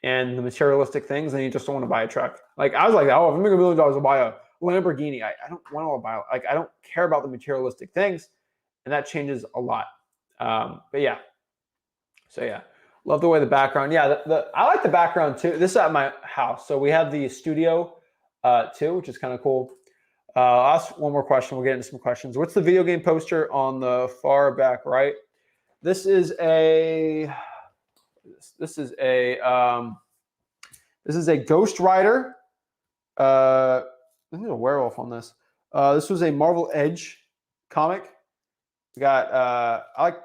and the materialistic things, and you just don't want to buy a truck. Like, I was like, oh, if I make $1 million, I'll buy a Lamborghini. I don't want to buy, like, I don't care about the materialistic things, and that changes a lot. But yeah, so yeah, love the way the background. Yeah, I like the background too. This is at my house, so we have the studio too, which is kind of cool. I'll ask one more question. We'll get into some questions. What's the video game poster on the far back right? This is a Ghost Rider. I think there's a werewolf on this. This was a Marvel Edge comic. We got I like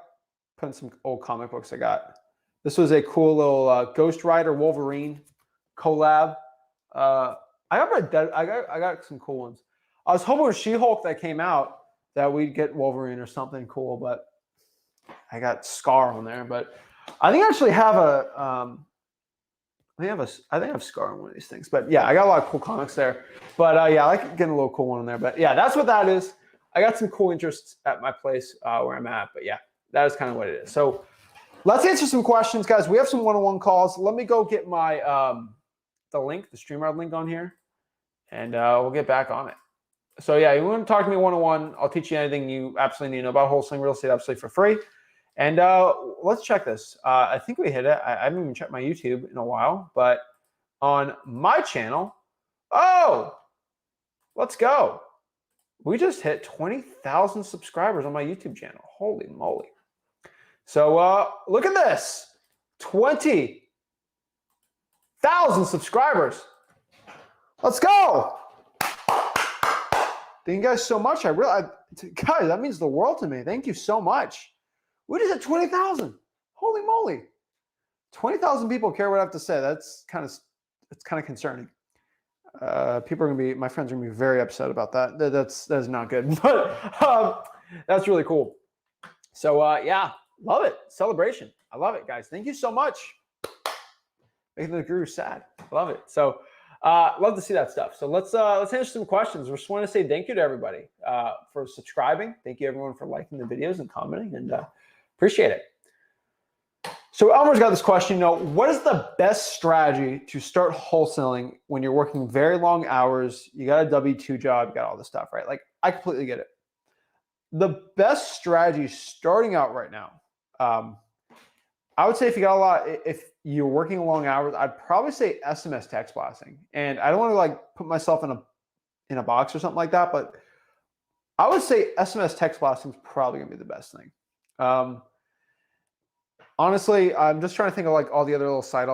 putting some old comic books I got. This was a cool little Ghost Rider Wolverine collab. I got some cool ones. I was hoping with She-Hulk that came out that we'd get Wolverine or something cool, but I got Scar on there. But I think I actually have I think I have Scar on one of these things. But yeah, I got a lot of cool comics there. But yeah, I like getting a little cool one on there. But yeah, that's what that is. I got some cool interests at my place where I'm at. But yeah, that is kind of what it is. So let's answer some questions, guys. We have some one-on-one calls. Let me go get my the StreamYard link on here, and we'll get back on it. So yeah, you want to talk to me one-on-one, I'll teach you anything you absolutely need to know about wholesaling real estate, absolutely for free. And let's check this. I think we hit it. I haven't even checked my YouTube in a while, but on my channel, oh, let's go. We just hit 20,000 subscribers on my YouTube channel. Holy moly. So look at this, 20,000 subscribers. Let's go. Thank you guys so much. Guys, that means the world to me. Thank you so much. We just hit 20,000. Holy moly. 20,000 people care what I have to say. It's kind of concerning. People are going to be, my friends are going to be very upset about that. That is not good, but that's really cool. So yeah, love it. Celebration. I love it, guys. Thank you so much. Making the guru sad. Love it. So love to see that stuff. So let's answer some questions. We just want to say thank you to everybody for subscribing. Thank you everyone for liking the videos and commenting, and appreciate it. So Elmer's got this question, what is the best strategy to start wholesaling when you're working very long hours, you got a W-2 job, you got all this stuff, right? Like, I completely get it. The best strategy starting out right now, I would say if you're working long hours, I'd probably say SMS text blasting. And I don't want to like put myself in a box or something like that, but I would say SMS text blasting is probably gonna be the best thing. Honestly, I'm just trying to think of like all the other little side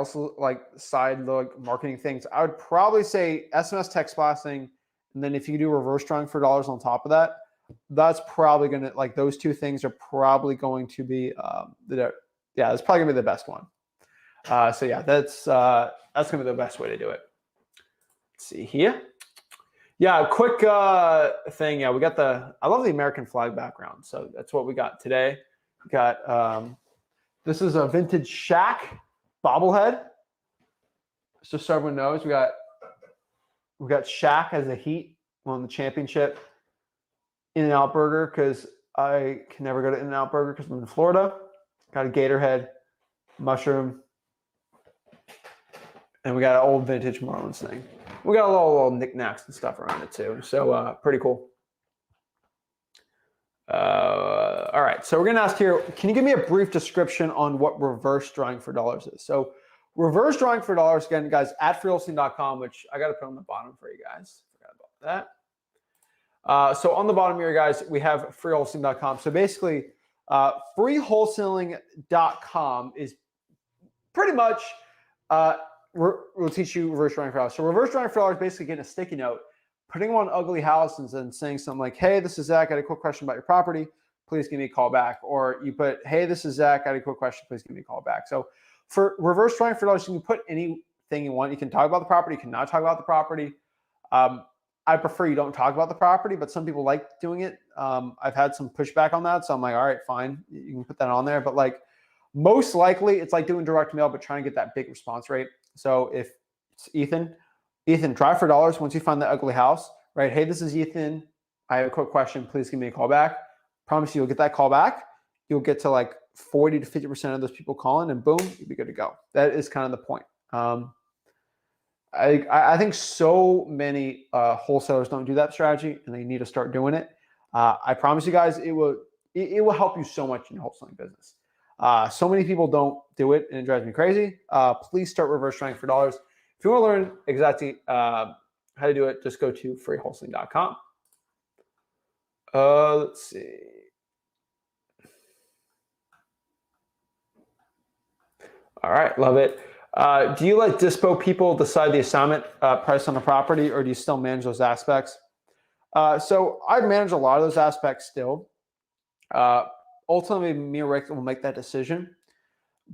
marketing things. I would probably say SMS text blasting, and then if you do reverse drawing for dollars on top of that, that's probably gonna, like, those two things are probably going to be that's probably gonna be the best one. So yeah, that's gonna be the best way to do it. Let's see here. Yeah, quick thing. Yeah, we got I love the American flag background. So that's what we got today. We got, this is a vintage Shaq bobblehead. Just so everyone knows, we got Shaq as the Heat won the championship. In-N-Out Burger, because I can never go to In-N-Out Burger because I'm in Florida. Got a gator head, mushroom, and we got an old vintage Marlins thing. We got a little knickknacks and stuff around it too. So pretty cool. All right, so we're gonna ask here, can you give me a brief description on what reverse drawing for dollars is? So reverse drawing for dollars, again, guys, at freewholesaling.com, which I got to put on the bottom for you guys. Forgot about that. So on the bottom here, guys, we have freewholesaling.com. So basically, freewholesaling.com is pretty much we'll teach you reverse drawing for dollars. So reverse drawing for dollars is basically getting a sticky note, putting on ugly houses and saying something like, hey, this is Zach, I had a quick question about your property. Please give me a call back. Or you put, hey, this is Zach, I had a quick question. Please give me a call back. So for reverse drawing for dollars, you can put anything you want. You can talk about the property. You cannot talk about the property. I prefer you don't talk about the property, but some people like doing it. I've had some pushback on that. So I'm like, all right, fine. You can put that on there. But like most likely it's like doing direct mail, but trying to get that big response rate. So if it's Ethan, try for dollars once you find that ugly house, right? Hey, this is Ethan. I have a quick question. Please give me a call back. Promise you, you'll get that call back. You'll get to like 40 to 50% of those people calling and boom, you'll be good to go. That is kind of the point. I think so many wholesalers don't do that strategy and they need to start doing it. I promise you guys, it will help you so much in your wholesaling business. So many people don't do it and it drives me crazy. Please start reverse drawing for dollars. If you want to learn exactly how to do it, just go to freewholesaling.com. Let's see. All right, love it. Do you let dispo people decide the assignment price on the property, or do you still manage those aspects? So I manage a lot of those aspects still. Ultimately, me and Rick will make that decision.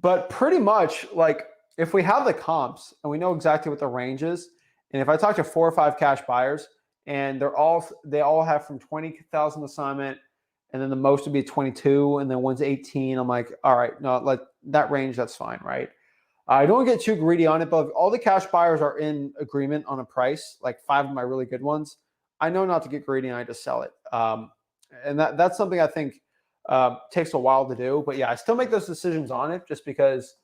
But pretty much, like, if we have the comps and we know exactly what the range is, and if I talk to 4 or 5 cash buyers and they all have from 20,000 assignment, and then the most would be 22, and then one's 18, I'm like, all right, no, like that range, that's fine, right? I don't get too greedy on it, but if all the cash buyers are in agreement on a price, like 5 of my really good ones, I know not to get greedy and I just sell it. And that's something I think takes a while to do. But yeah, I still make those decisions on it just because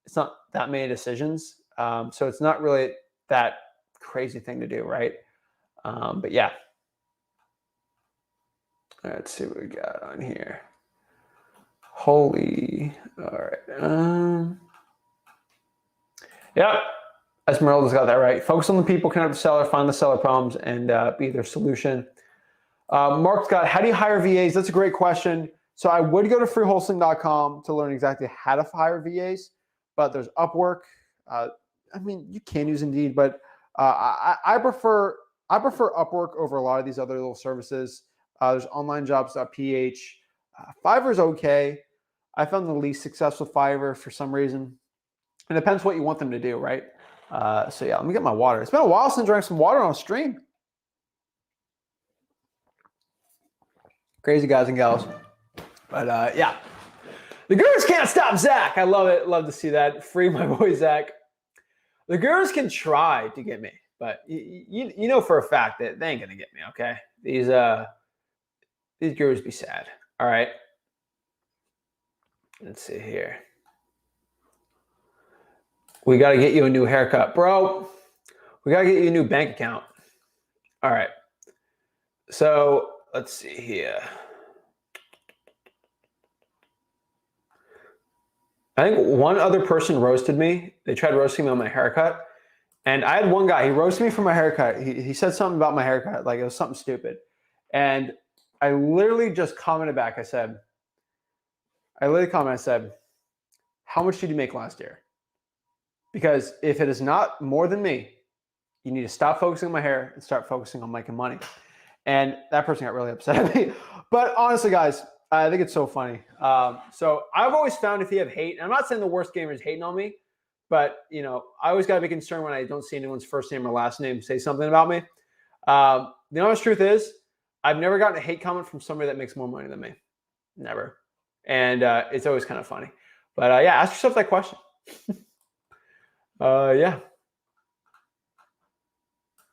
it's not that many decisions. So it's not really that crazy thing to do, right? But yeah. Let's see what we got on here. Holy, all right. Yeah, Esmeralda's got that right. Focus on the people, connect with the seller, find the seller problems, and be their solution. Mark's got, how do you hire VAs? That's a great question. So I would go to freewholesaling.com to learn exactly how to hire VAs, but there's Upwork. I mean, you can use Indeed, but I prefer Upwork over a lot of these other little services. There's onlinejobs.ph. Fiverr's okay. I found the least successful Fiverr for some reason. It depends what you want them to do, right? So yeah, let me get my water. It's been a while since I drank some water on a stream. Crazy guys and gals. But yeah, the gurus can't stop Zach. I love it. Love to see that. Free my boy Zach. The gurus can try to get me, but you know for a fact that they ain't gonna get me. Okay, these gurus be sad. All right. Let's see here. We got to get you a new haircut, bro. We got to get you a new bank account. All right. So let's see here. I think one other person roasted me. They tried roasting me on my haircut. And I had one guy, he roasted me for my haircut. He said something about my haircut, like it was something stupid. And I literally just commented back. I said, how much did you make last year? Because if it is not more than me, you need to stop focusing on my hair and start focusing on making money. And that person got really upset at me. But honestly, guys, I think it's so funny. So I've always found if you have hate, and I'm not saying the worst gamer is hating on me, but you know, I always gotta be concerned when I don't see anyone's first name or last name say something about me. The honest truth is, I've never gotten a hate comment from somebody that makes more money than me. Never. And it's always kind of funny. But yeah, ask yourself that question. Yeah.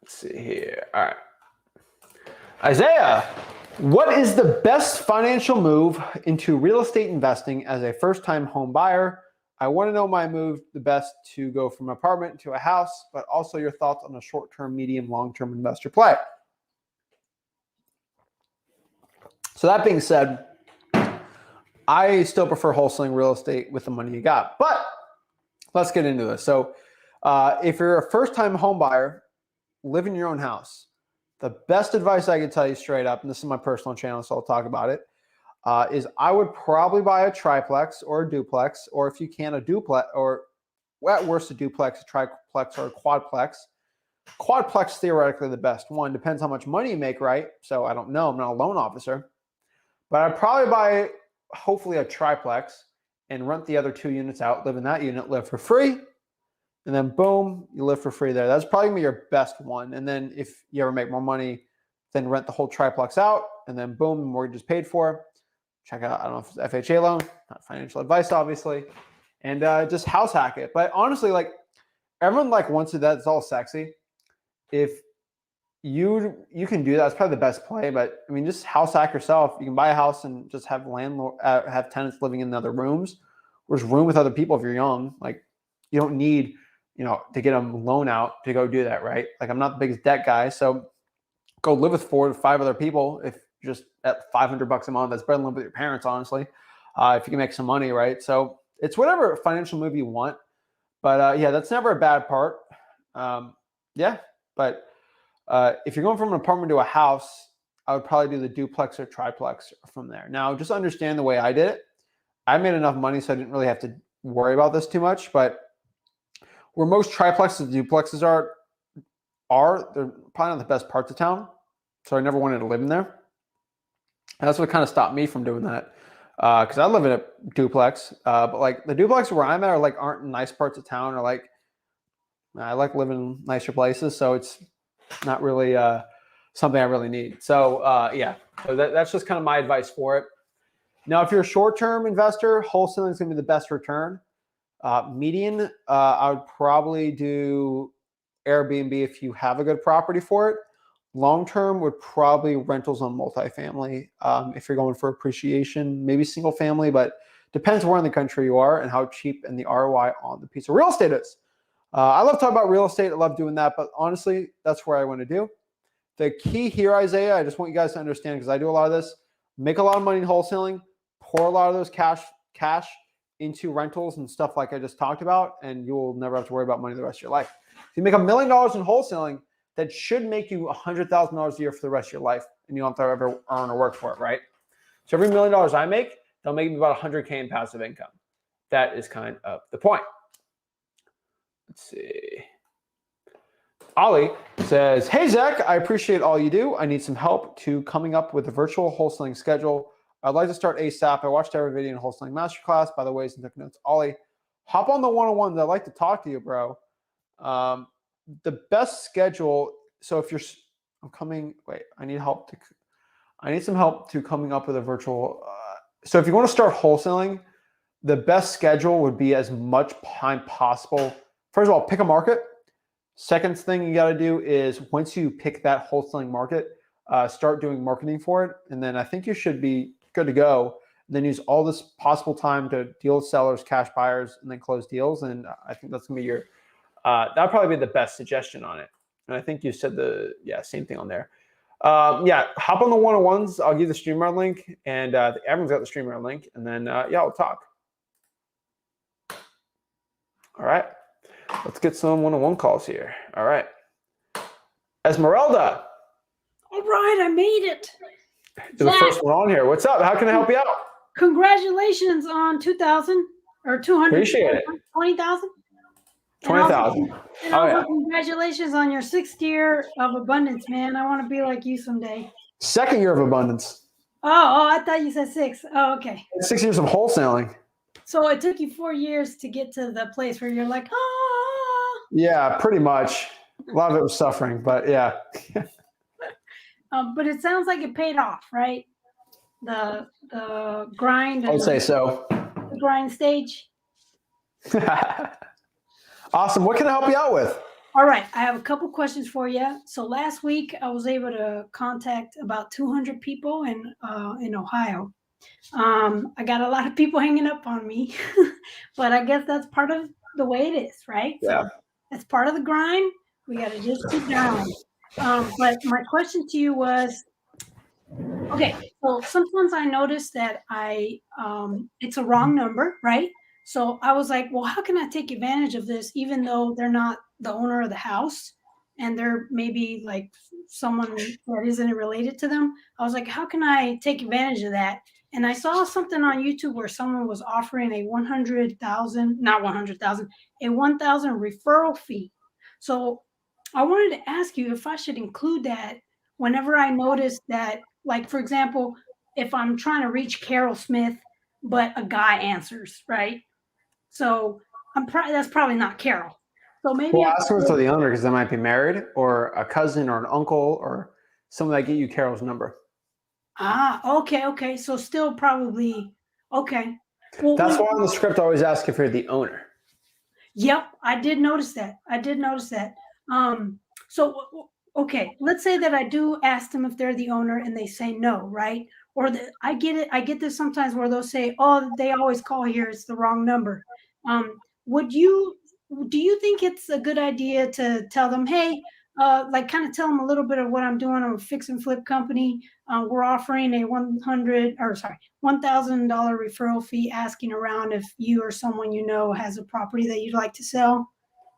Let's see here. All right. Isaiah, what is the best financial move into real estate investing as a first-time home buyer? I want to know my move the best to go from apartment to a house, but also your thoughts on a short-term, medium, long-term investor play. So that being said, I still prefer wholesaling real estate with the money you got, but let's get into this. So if you're a first-time home buyer, live in your own house. The best advice I can tell you straight up, and this is my personal channel, so I'll talk about it, is I would probably buy a triplex or a duplex, or if you can, a duplex, or at worst, a duplex, a triplex, or a quadplex. Quadplex is theoretically the best one. Depends how much money you make, right? So I don't know. I'm not a loan officer. But I'd probably buy, hopefully, a triplex and rent the other 2 units out, live in that unit, live for free. And then boom, you live for free there. That's probably gonna be your best one. And then if you ever make more money, then rent the whole triplex out, and then boom, the mortgage is paid for. Check out, I don't know if it's FHA loan, not financial advice, obviously, and just house hack it. But honestly, like everyone like wants to that. It's all sexy. If you can do that, it's probably the best play. But I mean, just house hack yourself. You can buy a house and just have landlord, have tenants living in the other rooms. There's room with other people if you're young. Like you don't need, you know, to get a loan out to go do that, right? Like I'm not the biggest debt guy, so go live with 4 to 5 other people. If just at $500 a month, that's better than living with your parents, honestly. If you can make some money, right? So it's whatever financial move you want, but yeah, that's never a bad part. Yeah, but if you're going from an apartment to a house, I would probably do the duplex or triplex from there. Now, just understand the way I did it. I made enough money, so I didn't really have to worry about this too much, but where most triplexes and duplexes are, they're probably not the best parts of town. So I never wanted to live in there. And that's what kind of stopped me from doing that. Because I live in a duplex. But like the duplexes where I'm at aren't in nice parts of town, or like, I like living in nicer places. So it's not really something I really need. So yeah, so that's just kind of my advice for it. Now, if you're a short-term investor, wholesaling is going to be the best return. Median, I would probably do Airbnb if you have a good property for it. Long-term would probably rentals on multifamily. If you're going for appreciation, maybe single family, but depends where in the country you are and how cheap and the ROI on the piece of real estate is. I love talking about real estate. I love doing that, but honestly, that's where I want to do. The key here, Isaiah, I just want you guys to understand, because I do a lot of this, make a lot of money in wholesaling, pour a lot of those cash into rentals and stuff like I just talked about, and you will never have to worry about money the rest of your life. If you make $1 million in wholesaling, that should make you $100,000 a year for the rest of your life, and you don't have to ever earn or work for it, right? So every $1 million I make, they'll make me about $100K in passive income. That is kind of the point. Let's see. Ollie says, hey, Zach, I appreciate all you do. I need some help to coming up with a virtual wholesaling schedule. I'd like to start ASAP. I watched every video in Wholesaling Masterclass, by the way, and took notes. Ollie, hop on the one-on-ones. I'd like to talk to you, bro. The best schedule. So if you're, I need some help to coming up with a virtual. So if you want to start wholesaling, the best schedule would be as much time possible. First of all, pick a market. Second thing you got to do is once you pick that wholesaling market, start doing marketing for it. And then I think you should be good to go. And then use all this possible time to deal with sellers, cash buyers, and then close deals. And I think that's gonna be your, that'll probably be the best suggestion on it. And I think you said same thing on there. Yeah, hop on the one-on-ones. I'll give you the StreamYard link, and everyone's got the StreamYard link. And then yeah, I'll talk. All right, let's get some one-on-one calls here. All right, Esmeralda. All right, I made it. You're the first one on here. What's up? How can I help you out? Congratulations on 2,000 or 200. Appreciate it. 20,000. 20,000. And also congratulations on your 6th year of abundance, man. I want to be like you someday. 2nd year of abundance. Oh, I thought you said 6. Oh, okay. 6 years of wholesaling. So it took you 4 years to get to the place where you're like, ah. Yeah, pretty much. A lot of it was suffering, but yeah. But it sounds like it paid off, right? The grind I would and say so. the grind stage. Awesome. What can I help you out with? All right, I have a couple questions for you. So last week I was able to contact about 200 people in Ohio. I got a lot of people hanging up on me, but I guess that's part of the way it is, right? Yeah. So that's part of the grind. We got to just keep going. But my question to you was, okay, so sometimes I notice that it's a wrong number, right? So I was like, well, how can I take advantage of this, even though they're not the owner of the house and they're maybe like someone that isn't related to them? I was like, how can I take advantage of that? And I saw something on YouTube where someone was offering a 100,000, not 100,000, a 1,000 referral fee. So I wanted to ask you if I should include that whenever I notice that, like, for example, if I'm trying to reach Carol Smith, but a guy answers, right? So that's probably not Carol. So maybe Well, ask her to the owner because they might be married or a cousin or an uncle or someone that get you Carol's number. Okay. So still probably okay. Well, That's why on the script I always ask if you're the owner. Yep, I did notice that. So okay, let's say that I do ask them if they're the owner and they say no, right? Or I get it. I get this sometimes where they'll say, "Oh, they always call here. It's the wrong number." Would you? Do you think it's a good idea to tell them, "Hey, like kind of tell them a little bit of what I'm doing. I'm a fix and flip company. We're offering a $1,000 referral fee, asking around if you or someone you know has a property that you'd like to sell."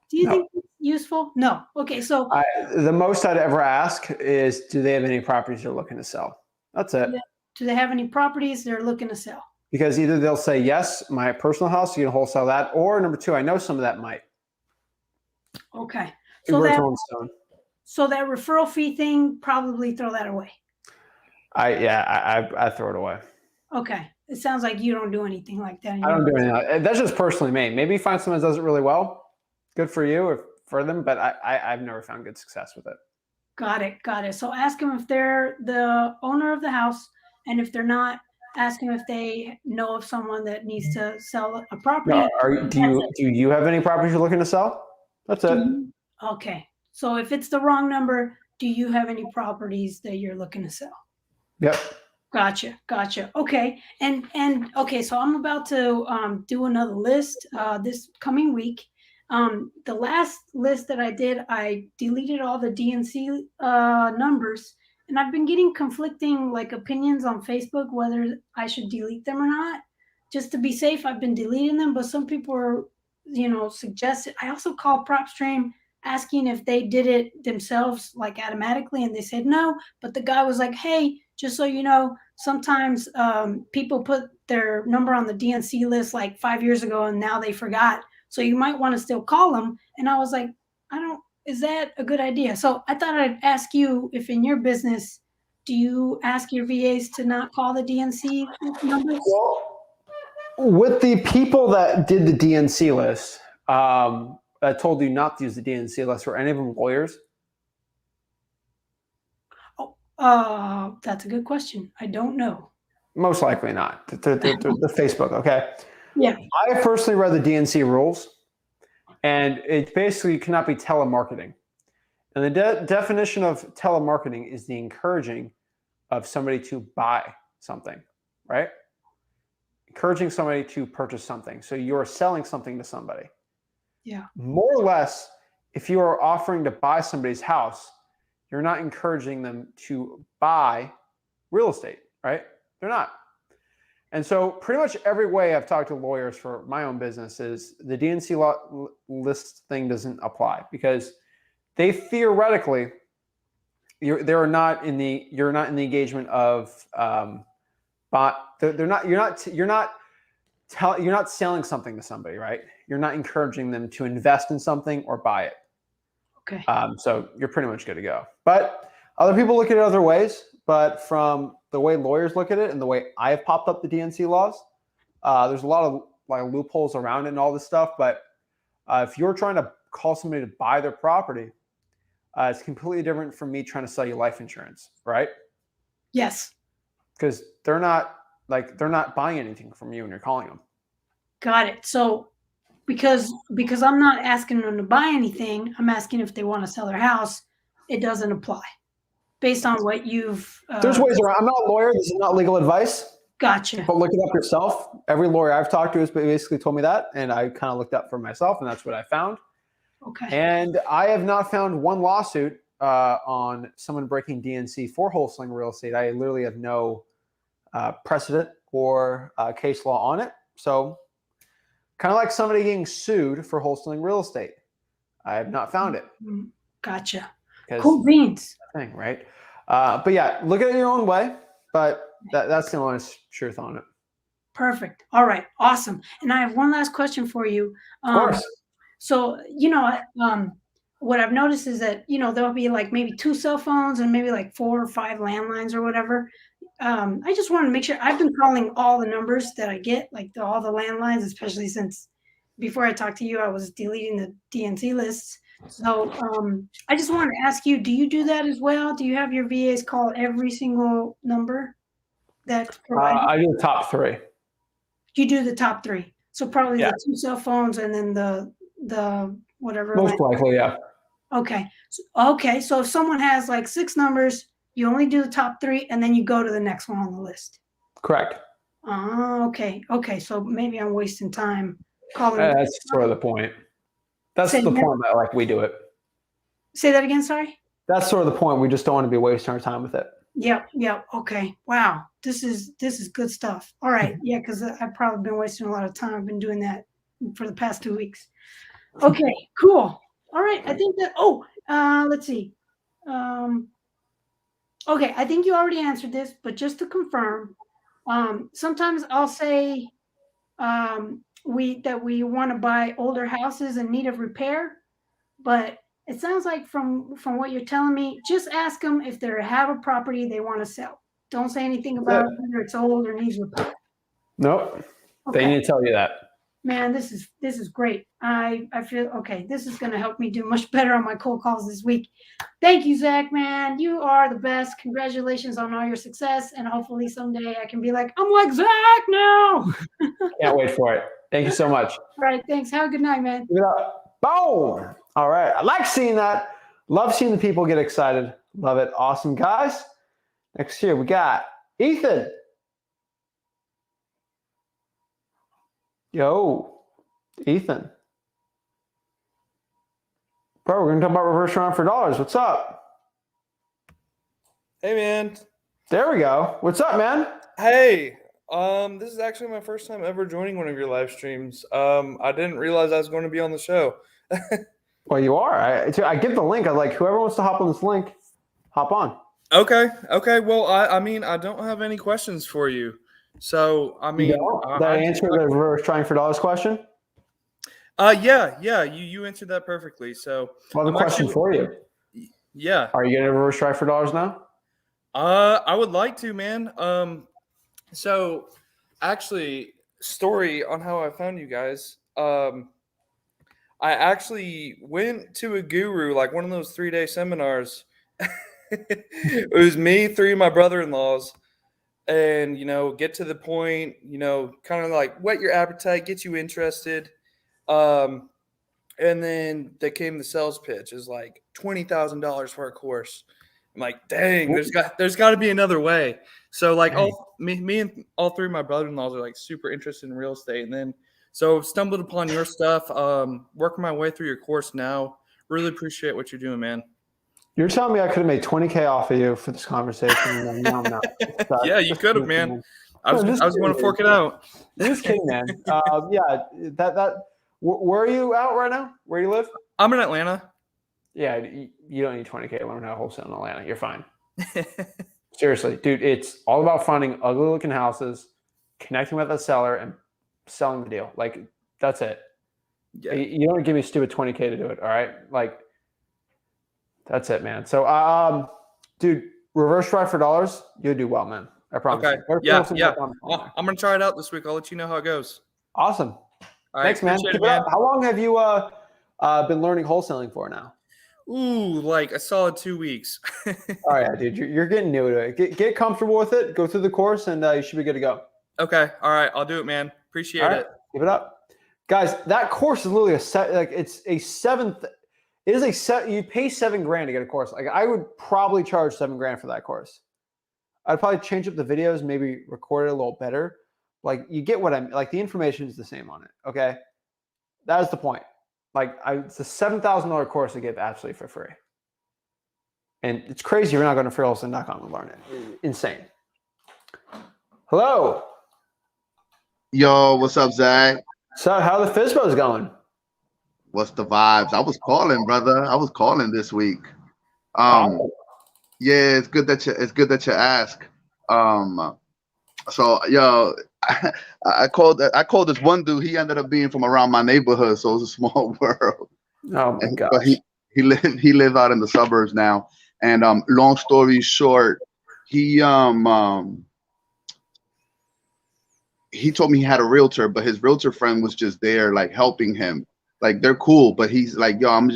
Do you No. think it's useful? No. Okay, so The most I'd ever ask is, do they have any properties they're looking to sell? That's it. do they have any properties they're looking to sell? Because either they'll say, yes, my personal house, you can wholesale that. Or number two, I know some of that might. Okay. So So that referral fee thing, probably throw that away. I throw it away. Okay. It sounds like you don't do anything like that. I don't do anything. That's just personally me. Maybe you find someone that does it really well. Good for you or for them, but I've never found good success with it. Got it. So ask them if they're the owner of the house, and if they're not, ask them if they know of someone that needs to sell a property. No, do you have any properties you're looking to sell? That's it. Okay. So if it's the wrong number, do you have any properties that you're looking to sell? Yep. Gotcha. Okay. And okay, so I'm about to do another list this coming week. The last list that I did, I deleted all the DNC numbers, and I've been getting conflicting like opinions on Facebook whether I should delete them or not. Just to be safe, I've been deleting them, but some people are, suggested. I also called PropStream asking if they did it themselves, like automatically, and they said no. But the guy was like, "Hey, just so you know, sometimes people put their number on the DNC list like 5 years ago, and now they forgot. So you might want to still call them." And I was like, is that a good idea? So I thought I'd ask you if in your business, do you ask your VAs to not call the DNC numbers? Well, with the people that did the DNC list, that told you not to use the DNC list, were any of them lawyers? That's a good question. I don't know. Most likely not. The Facebook, okay? Yeah. I personally read the DNC rules, and it basically cannot be telemarketing. And the definition of telemarketing is the encouraging of somebody to buy something, right? Encouraging somebody to purchase something. So you're selling something to somebody. Yeah. More or less, if you are offering to buy somebody's house, you're not encouraging them to buy real estate, right? They're not. And so pretty much every way I've talked to lawyers for my own business is the DNC list thing doesn't apply because they theoretically, you're not in the engagement of, you're not selling something to somebody, right? You're not encouraging them to invest in something or buy it. Okay. So you're pretty much good to go. But other people look at it other ways. But from the way lawyers look at it and the way I have popped up the DNC laws, there's a lot of like loopholes around it and all this stuff. But if you're trying to call somebody to buy their property, it's completely different from me trying to sell you life insurance, right? Yes. Because they're not buying anything from you when you're calling them. Got it. So because I'm not asking them to buy anything, I'm asking if they want to sell their house. It doesn't apply based on what you've. There's ways around. I'm not a lawyer. This is not legal advice. Gotcha. But look it up yourself. Every lawyer I've talked to has basically told me that, and I kind of looked up for myself, and that's what I found. Okay. And I have not found one lawsuit on someone breaking DNC for wholesaling real estate. I literally have no precedent or case law on it. So kind of like somebody getting sued for wholesaling real estate. I have not found it. Gotcha. Cool beans. Thing, right? But yeah, look at it your own way. But that's the honest truth on it. Perfect. All right. Awesome. And I have one last question for you. Of course. So, what I've noticed is that, there'll be like maybe 2 cell phones and maybe like 4 or 5 landlines or whatever. I just want to make sure I've been calling all the numbers that I get, like all the landlines, especially since before I talked to you, I was deleting the DNC lists. So I just wanted to ask you, do you do that as well? Do you have your VAs call every single number that's provided? I do the top 3. You do the top 3. So probably the 2 cell phones and then the whatever. Most likely, yeah. Okay. So if someone has like 6 numbers, you only do the top 3 and then you go to the next one on the list. Correct. Okay. So maybe I'm wasting time calling. That's sort of the point. That's the point that we do it. Say that again, sorry? That's sort of the point. We just don't want to be wasting our time with it. Yep. Okay. Wow. This is good stuff. All right. Yeah, because I've probably been wasting a lot of time. I've been doing that for the past 2 weeks. Okay, cool. All right. I think that let's see. Okay, I think you already answered this, but just to confirm, sometimes I'll say we want to buy older houses in need of repair, but it sounds like from what you're telling me, just ask them if they have a property they want to sell. Don't say anything about whether it's old or needs repair. Nope. Okay. They need to tell you that. Man, this is great. I feel okay. This is going to help me do much better on my cold calls this week. Thank you, Zach, man. You are the best. Congratulations on all your success. And hopefully someday I can be like, I'm like Zach now. Can't wait for it. Thank you so much. All right. Thanks. Have a good night, man. Give it up. Boom. All right. I like seeing that. Love seeing the people get excited. Love it. Awesome, guys. Next here, we got Ethan. Yo, Ethan. Bro, we're going to talk about reverse round for dollars. What's up? Hey, man. There we go. What's up, man? Hey, this is actually my first time ever joining one of your live streams. I didn't realize I was going to be on the show. Well, you are. I give the link. I like whoever wants to hop on this link, hop on. Okay. Well, I mean, I don't have any questions for you. So, I mean, did I answer the reverse trying for dollars question? Yeah, you answered that perfectly. So, I have a question for you. Yeah. Are you going to reverse try for dollars now? I would like to, man. So actually, story on how I found you guys. I actually went to a guru, like one of those 3-day seminars. It was me, 3 of my brother-in-laws, and, get to the point, kind of like whet your appetite, get you interested. And then they came the sales pitch is like $20,000 for a course. I'm like, dang, there's got to be another way. So like me and all 3 of my brother-in-laws are like super interested in real estate. And then so stumbled upon your stuff, working my way through your course now. Really appreciate what you're doing, man. You're telling me I could have made $20K off of you for this conversation. And now I'm not. Yeah, you could have, man. I was going to fork it out. Just kidding, man. Yeah, where are you out right now? Where do you live? I'm in Atlanta. Yeah, you don't need $20K to learn how to wholesale in Atlanta. You're fine. Seriously, dude, it's all about finding ugly-looking houses, connecting with a seller, and selling the deal. Like, that's it. Yeah. You don't give me stupid $20K to do it, all right? Like, that's it, man. So, dude, reverse try for dollars, you'll do well, man. I promise. Okay. You. Yeah. I'm going to try it out this week. I'll let you know how it goes. Awesome. All right, Thanks, man. appreciate Keep it, man. it up. How long have you been learning wholesaling for now? Ooh, like a solid 2 weeks. Oh yeah, dude, you're getting new to it. Get comfortable with it. Go through the course, and you should be good to go. Okay, all right, I'll do it, man. Appreciate All right, it. give it up, guys. That course is literally it's a seventh. It is a set. You pay $7,000 to get a course. Like I would probably charge $7,000 for that course. I'd probably change up the videos, maybe record it a little better. Like you get what I'm like. The information is the same on it. Okay, that is the point. Like it's a $7,000 course to give absolutely for free. And it's crazy you're not going to freewholesaling.com and learn it. Insane. Hello. Yo, what's up, Zach? So how the FISBO's going? What's the vibes? I was calling, brother. I was calling this week. Yeah, it's good that you ask. So yo, I called this one dude. He ended up being from around my neighborhood, so it was a small world. Oh my gosh. But he lives out in the suburbs now. And long story short, he told me he had a realtor, but his realtor friend was just there like helping him. Like they're cool, but he's like, yo, I'm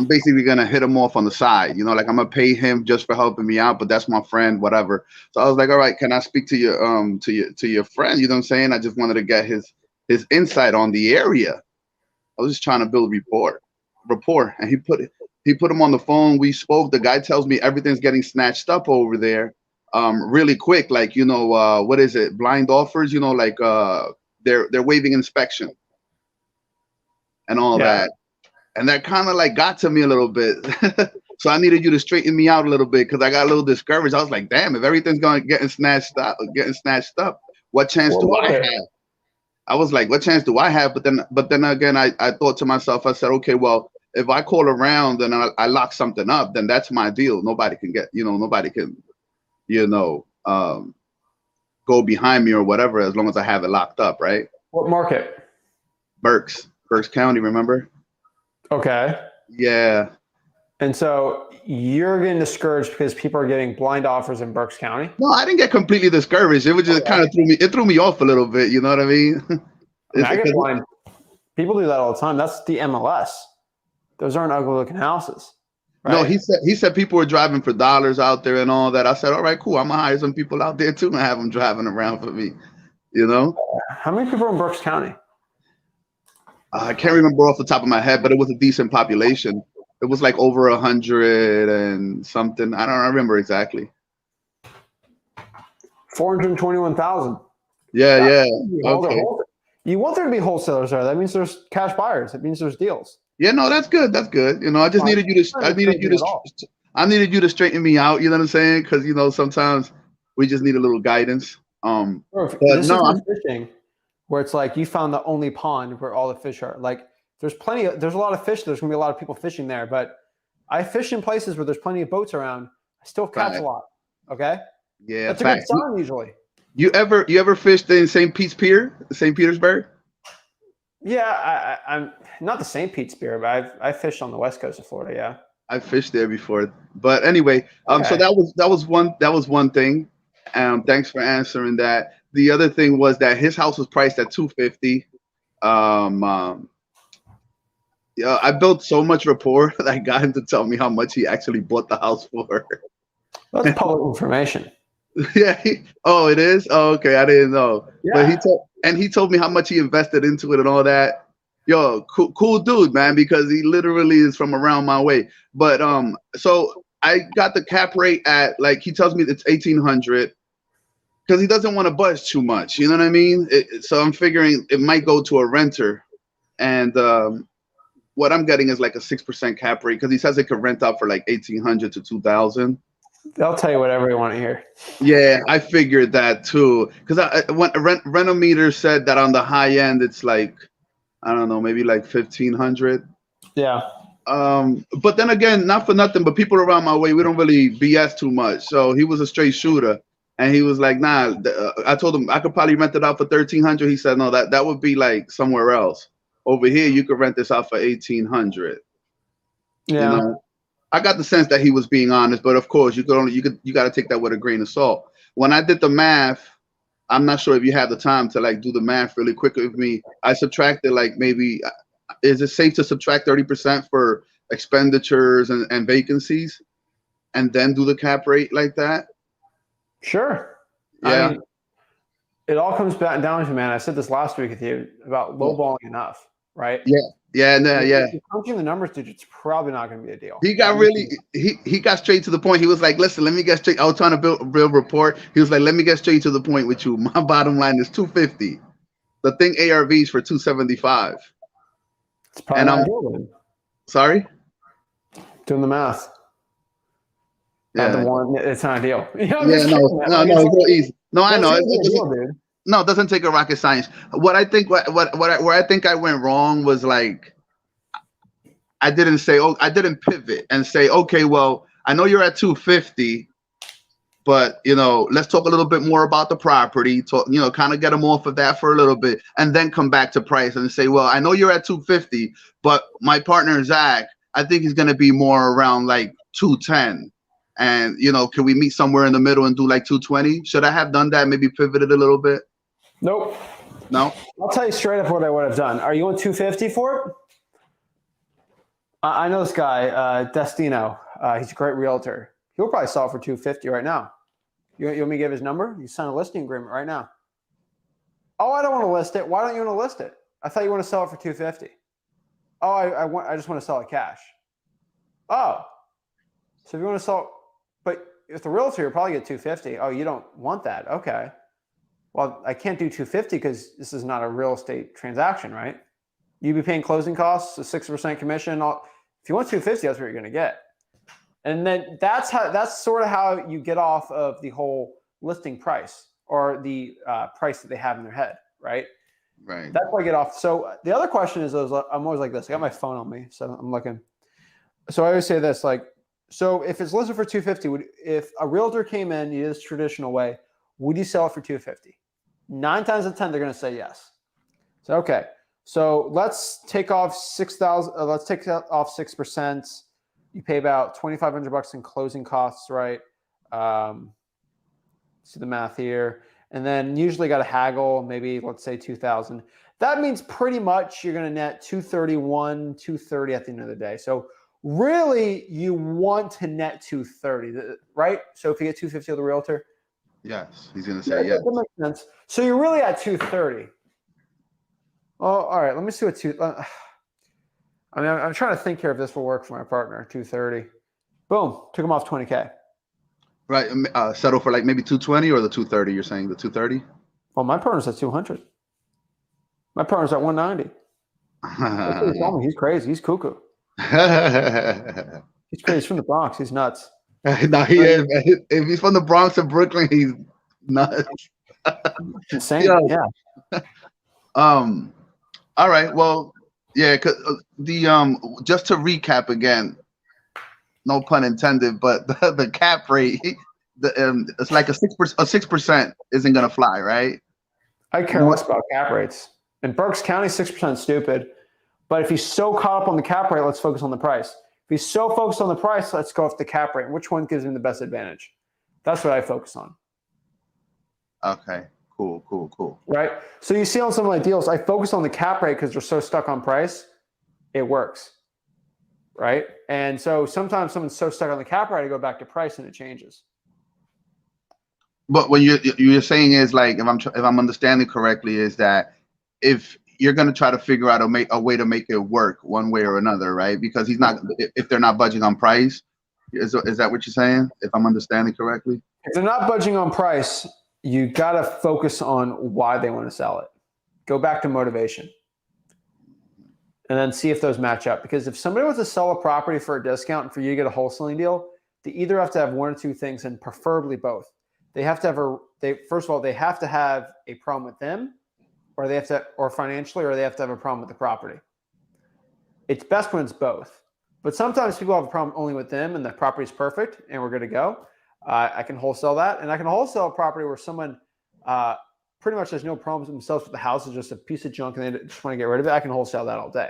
basically gonna hit him off on the side, you know, like I'm gonna pay him just for helping me out, but that's my friend, whatever. So I was like, all right, can I speak to your friend? You know what I'm saying? I just wanted to get his insight on the area. I was just trying to build rapport, and he put him on the phone. We spoke. The guy tells me everything's getting snatched up over there, really quick. Like, you know, what is it? Blind offers. You know, like they're waiving inspection and all that. And that kind of like got to me a little bit. So I needed you to straighten me out a little bit because I got a little discouraged. I was like, damn, if everything's getting snatched up, what chance do I have? I was like, what chance do I have? But then again, I thought to myself, I said, okay, well, if I call around and I lock something up, then that's my deal. Nobody can go behind me or whatever, as long as I have it locked up, right? What market? Berks County, remember? Okay. Yeah. And so you're getting discouraged because people are getting blind offers in Berks County? No, I didn't get completely discouraged. It was just kind of threw me off a little bit. You know what I mean? I get blind. People do that all the time. That's the MLS. Those aren't ugly looking houses. Right? No, he said people were driving for dollars out there and all that. I said, all right, cool. I'm gonna hire some people out there too and have them driving around for me. You know? How many people are in Berks County? I can't remember off the top of my head, but it was a decent population. It was like over 100 and something. I don't remember exactly. 421,000. Yeah. Okay. You want there to be wholesalers there. That means there's cash buyers. That means there's deals. Yeah, no, that's good. That's good. You know, I just needed you to. I needed you to straighten me out. You know what I'm saying? Because you know sometimes we just need a little guidance. This is fishing, where it's like you found the only pond where all the fish are. Like there's a lot of fish. There's gonna be a lot of people fishing there. But I fish in places where there's plenty of boats around. I still catch a lot. Okay. Yeah, that's a good sign usually. You ever fished in St. Petersburg? Yeah, I'm not the St. Pete's Pier, but I fished on the west coast of Florida. Yeah, I fished there before. But anyway, so that was one thing. Thanks for answering that. The other thing was that his house was priced at $250. Yeah, I built so much rapport that I got him to tell me how much he actually bought the house for. That's public information. Yeah. Oh, it is. Oh, okay. I didn't know. Yeah. But he told me how much he invested into it and all that. Yo, cool dude, man, because he literally is from around my way. But so I got the cap rate at, like, he tells me it's 1,800 because he doesn't want to budge too much. You know what I mean? So I'm figuring it might go to a renter, and what I'm getting is like a 6% cap rate because he says it could rent out for like 1,800 to 2,000. They'll tell you whatever you want to hear. Yeah, I figured that too. Because when Renometer said that on the high end, it's like, I don't know, maybe like 1,500. Yeah. But then again, not for nothing, but people around my way, we don't really BS too much. So he was a straight shooter, and he was like, nah. I told him I could probably rent it out for 1,300. He said, no, that would be like somewhere else. Over here, you could rent this out for 1,800. Yeah. You know? I got the sense that he was being honest, but of course you got to take that with a grain of salt. When I did the math, I'm not sure if you have the time to like do the math really quick with me. I subtracted like maybe, is it safe to subtract 30% for expenditures and vacancies and then do the cap rate like that? Sure. Yeah. I mean, it all comes back down to, man, I said this last week with you about lowballing enough, right? Yeah. Yeah. No, If yeah. you're crunching the numbers, dude, it's probably not going to be a deal. He got really, he got straight to the point. He was like, listen, let me get straight. I was trying to build rapport. He was like, let me get straight to the point with you. My bottom line is 250. The thing ARVs for 275. It's probably And not I'm doing sorry. the math. Yeah. Add the one, it's not a deal. You know, Yeah. No. It's real easy. No, I know. Dude. No, it doesn't take a rocket science. What I think, where I think I went wrong was like, I didn't pivot and say, okay, well, I know you're at 250, but let's talk a little bit more about the property. Talk, kind of get them off of that for a little bit, and then come back to price and say, well, I know you're at 250, but my partner Zach, I think he's gonna be more around like 210. And can we meet somewhere in the middle and do like 220? Should I have done that? Maybe pivoted a little bit? Nope. No. I'll tell you straight up what I would have done. Are you on 250 for it? I know this guy, Destino. He's a great realtor. He'll probably sell it for 250 right now. You want me to give his number? You sign a listing agreement right now. Oh, I don't want to list it. Why don't you want to list it? I thought you want to sell it for 250. Oh, I just want to sell it cash. Oh, so if you want to sell, but if the realtor, you'll probably get 250. Oh, you don't want that. Okay. Well, I can't do 250 because this is not a real estate transaction, right? You'd be paying closing costs, a 6% commission. If you want 250, that's what you're going to get. And then that's sort of how you get off of the whole listing price or the price that they have in their head, right? Right. That's how I get off. So the other question is, I'm always like this. I got my phone on me, so I'm looking. So I always say this, like, so if it's listed for 250, if a realtor came in, you did this traditional way, would you sell it for 250? 9 times out of 10, they're going to say yes. So, okay. So let's take off 6,000. Let's take off 6%. You pay about $2,500 in closing costs, right? See the math here, and then usually got to haggle. Maybe let's say 2,000. That means pretty much you're going to net 231, 230 at the end of the day. So really, you want to net 230, right? So if you get 250 with the realtor, yes, he's going to say yes. That makes sense. So you're really at 230. Oh, all right. Let me see what I mean, I'm trying to think here if this will work for my partner. 230. Boom. Took him off 20K. Right. Settle for like maybe 220 or the 230. You're saying the 230? Well, my partner's at 200. My partner's at 190. That's what he told me. He's crazy. He's cuckoo. He's crazy. He's from the Bronx. He's nuts. No, he is. If he's from the Bronx or Brooklyn, he's nuts. Insane. Yeah. All right. Well, yeah. Cause just to recap again, no pun intended, but the cap rate, it's like a 6% isn't gonna fly, right? I care less about cap rates. In Berks County, 6% is stupid. But if he's so caught up on the cap rate, let's focus on the price. If he's so focused on the price, let's go off the cap rate. Which one gives him the best advantage? That's what I focus on. Okay. Cool. Right? So you see on some of my deals, I focus on the cap rate because they're so stuck on price. It works. Right? And so sometimes someone's so stuck on the cap rate, I go back to price and it changes. But what you're saying is, like, if I'm understanding correctly, is that if you're going to try to figure out a way to make it work one way or another, right? Because if they're not budging on price, is that what you're saying? If I'm understanding correctly? If they're not budging on price, you got to focus on why they want to sell it. Go back to motivation. And then see if those match up. Because if somebody wants to sell a property for a discount and for you to get a wholesaling deal, they either have to have one or two things, and preferably both. They have to have first of all, they have to have a problem with them, or they have to, or financially, or they have to have a problem with the property. It's best when it's both. But sometimes people have a problem only with them and the property's perfect and we're good to go. I can wholesale that. And I can wholesale a property where someone pretty much has no problems themselves with the house. It's just a piece of junk and they just want to get rid of it. I can wholesale that all day.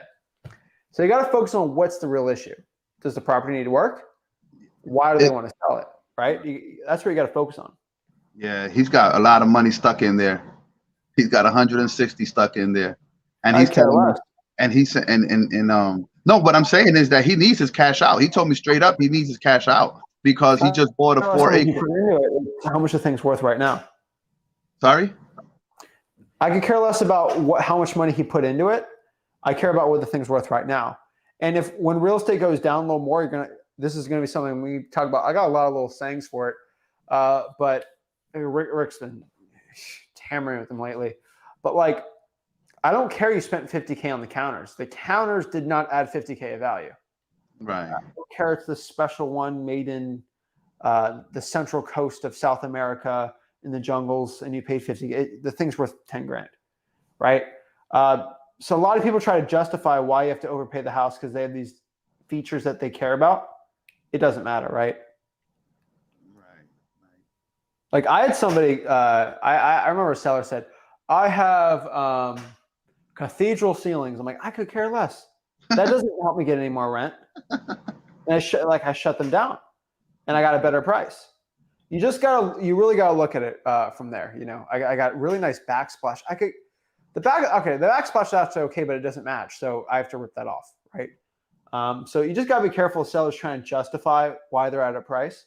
So you got to focus on what's the real issue. Does the property need work? Why do they want to sell it? Right? That's where you got to focus on. Yeah, he's got a lot of money stuck in there. He's got 160 stuck in there, and I he's care telling me, less. and he's no. What I'm saying is that he needs his cash out. He told me straight up he needs his cash out because he just bought a How 4 much you acre. put into it, how much the thing's worth right now. Sorry. I could care less about how much money he put into it. I care about what the thing's worth right now. And if when real estate goes down a little more, this is gonna be something we talk about. I got a lot of little sayings for it, but Rick's been hammering with them lately. But like, I don't care you spent 50K on the counters. The counters did not add 50K of value. Right. I don't care it's the special one made in the central coast of South America in the jungles, and you paid 50. The thing's worth 10 grand, right? So a lot of people try to justify why you have to overpay the house because they have these features that they care about. It doesn't matter, right? Right. Like I had somebody, I remember a seller said, I have cathedral ceilings. I'm like, I could care less. That doesn't help me get any more rent. And I shut them down, and I got a better price. You really gotta look at it from there. You know, I got really nice backsplash. The backsplash is actually okay, but it doesn't match, so I have to rip that off, right? So you just gotta be careful of sellers trying to justify why they're at a price.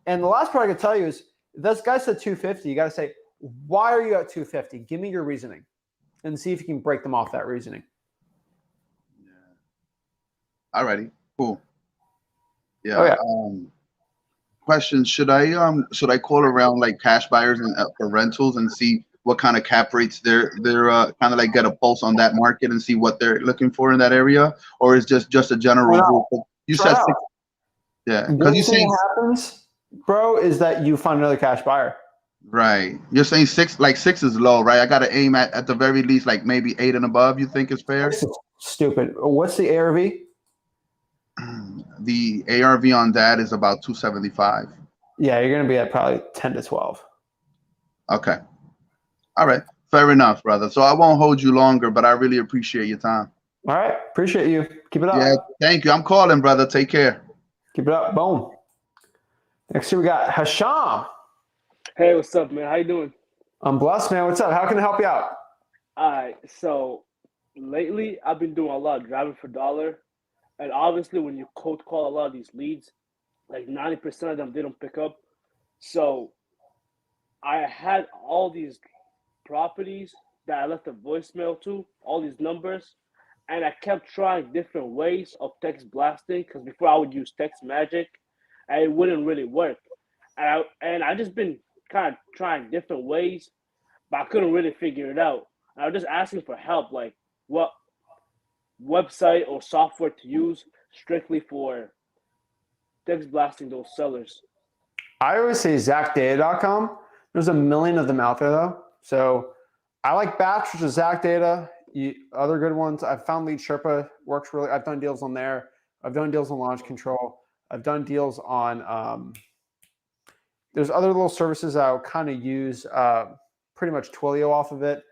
And the last part I could tell you is, if this guy said 250, you gotta say, why are you at 250? Give me your reasoning, and see if you can break them off that reasoning. Yeah. Alrighty. Cool. Yeah. Oh yeah. Question: Should I call around like cash buyers and for rentals and see what kind of cap rates they're kind of like get a pulse on that market and see what they're looking for in that area, or is just a general rule? You said six, yeah, because you Worst thing saying that happens, bro, is that you find another cash buyer. right. You're saying six is low, right? I got to aim at the very least like maybe 8 and above. You think is fair? This is stupid. What's the ARV? The ARV on that is about 275. Yeah, you're gonna be at probably 10 to 12. Okay. All right. Fair enough, brother. So I won't hold you longer, but I really appreciate your time. All right, appreciate you. Keep it up. Yeah, thank you. I'm calling, brother. Take care. Keep it up. Boom. Next here we got Hasham. Hey, what's up, man? How you doing? I'm blessed, man. What's up? How can I help you out? All right, so lately I've been doing a lot of driving for dollar, and obviously when you cold call a lot of these leads, like 90% of them they don't pick up. So I had all these properties that I left a voicemail to, all these numbers, and I kept trying different ways of text blasting because before I would use text magic, and it wouldn't really work. And I just been kind of trying different ways, but I couldn't really figure it out. And I was just asking for help, like what website or software to use strictly for text blasting those sellers. I always say ZachData.com. There's a million of them out there though. So I like Batch, which is Zach Data. Other good ones. I've found Lead Sherpa works really. I've done deals on there. I've done deals on Launch Control. I've done deals on. There's other little services I'll kind of use. Pretty much Twilio off of it.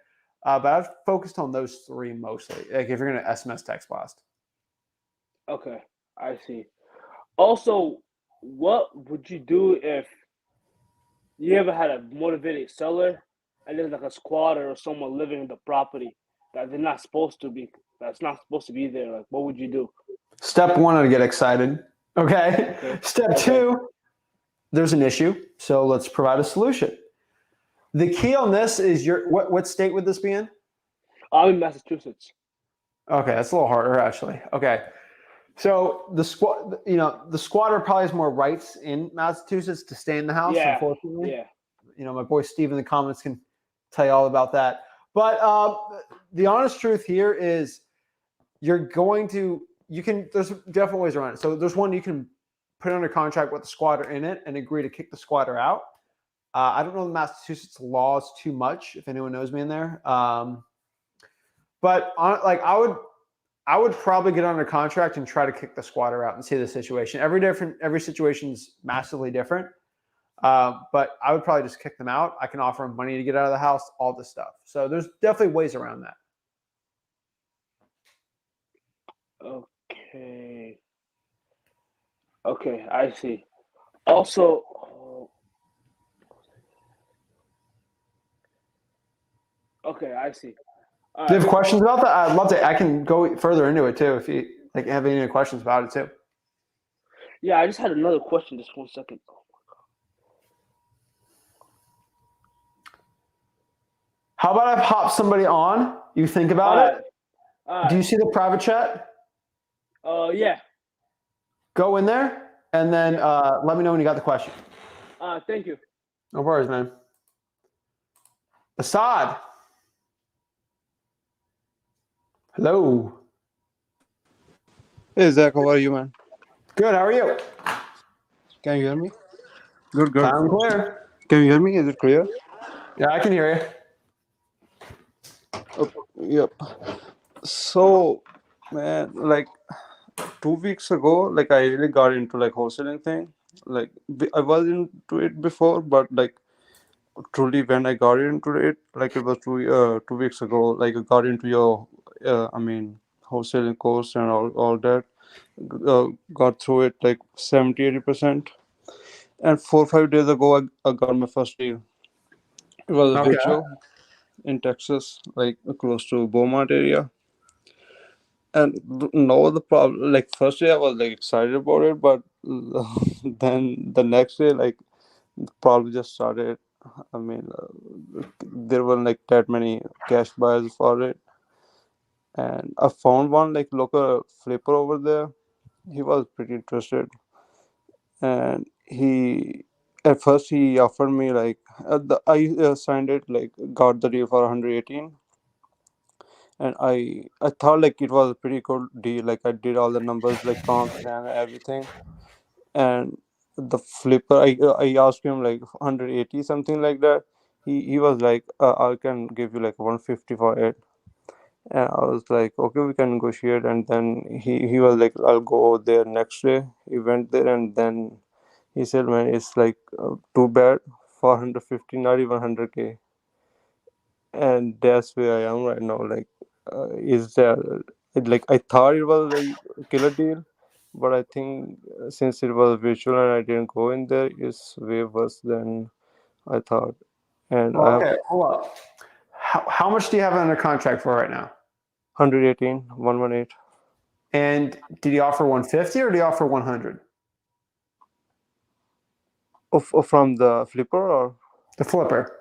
But I've focused on those three mostly. Like if you're going to SMS text blast. Okay, I see. Also, what would you do if you ever had a motivated seller and there's like a squatter or someone living in the property that they're not supposed to be, that's not supposed to be there? Like, what would you do? Step one, I'd get excited. Okay. Okay. Step two, there's an issue. So let's provide a solution. The key on this is what state would this be in? I'm in Massachusetts. Okay, that's a little harder actually. Okay. So the squatter probably has more rights in Massachusetts to stay in the house, Yeah. unfortunately. Yeah. You know, my boy Steve in the comments can tell you all about that. But the honest truth here is there's different ways around it. So there's one, you can put under contract with the squatter in it and agree to kick the squatter out. I don't know the Massachusetts laws too much, if anyone knows me in there. But I would probably get under contract and try to kick the squatter out and see the situation. Every situation's massively different. But I would probably just kick them out. I can offer them money to get out of the house, all this stuff. So there's definitely ways around that. Okay, I see. Also, Okay, I see. All Do you right. have questions about that? I'd love to. I can go further into it too if you like have any questions about it too. Yeah, I just had another question. Just 1 second. How about I pop somebody on? You think All about right. it. All Do you right. see the private chat? Yeah. Go in there and then let me know when you got the question. Thank you. No worries, man. Assad. Hello. Hey Zach, how are you, man? Good. How are you? Can you hear me? Good, good. Loud and clear. Can you hear me? Is it clear? Yeah, I can hear you. Oh, yep. So, man, like 2 weeks ago, like I really got into like wholesaling thing. Like I was into it before, but like truly when I got into it, like it was 2 weeks ago. Like I got into your, wholesaling course and all that. Got through it like 70-80%. And 4 or 5 days ago, I got my first deal. It was a Okay. virtual in Texas, like close to Beaumont area. And no, the problem, like first day I was like excited about it, but then the next day, like the problem just started. I mean, there were like that many cash buyers for it, and I found one like local flipper over there. He was pretty interested, and he at first he offered me like I signed it, like got the deal for 118. And I thought like it was a pretty good deal. Like I did all the numbers like comps and everything. And the flipper, I asked him like 180 something like that. He was like, I can give you like 150 for it. And I was like, okay, we can negotiate. And then he was like, I'll go there next day. He went there and then he said, man, it's like too bad for 150, not even 100K. And that's where I am right now. Like, is there like I thought it was a killer deal, but I think since it was virtual and I didn't go in there, it's way worse than I thought. And I Well, have okay. Hold up. How much do you have under contract for right now? 118, 118. And did he offer 150 or did he offer 100? From the flipper, or The flipper.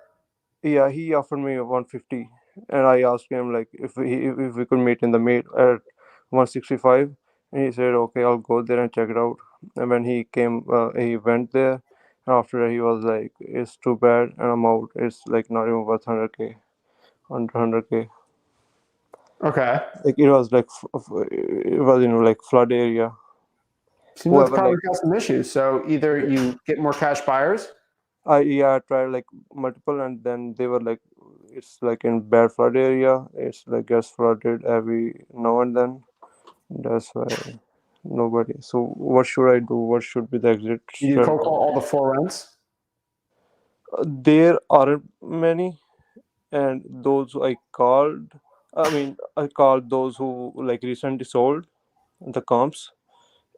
yeah, he offered me 150, and I asked him like if we could meet in the mid at 165, and he said okay, I'll go there and check it out. And when he came, he went there, and after that he was like, it's too bad, and I'm out. It's like not even worth 100K, under 100K. Okay. Like it was like it was like flood area. Seems like the Whoever like property got some issues. So either you get more cash buyers. I tried like multiple, and then they were like, it's like in bad flood area. It's like gets flooded every now and then. That's why nobody. So what should I do? What should be the exit You cold strategy? call all the four rents. There aren't many, and those I called. I called those who like recently sold the comps,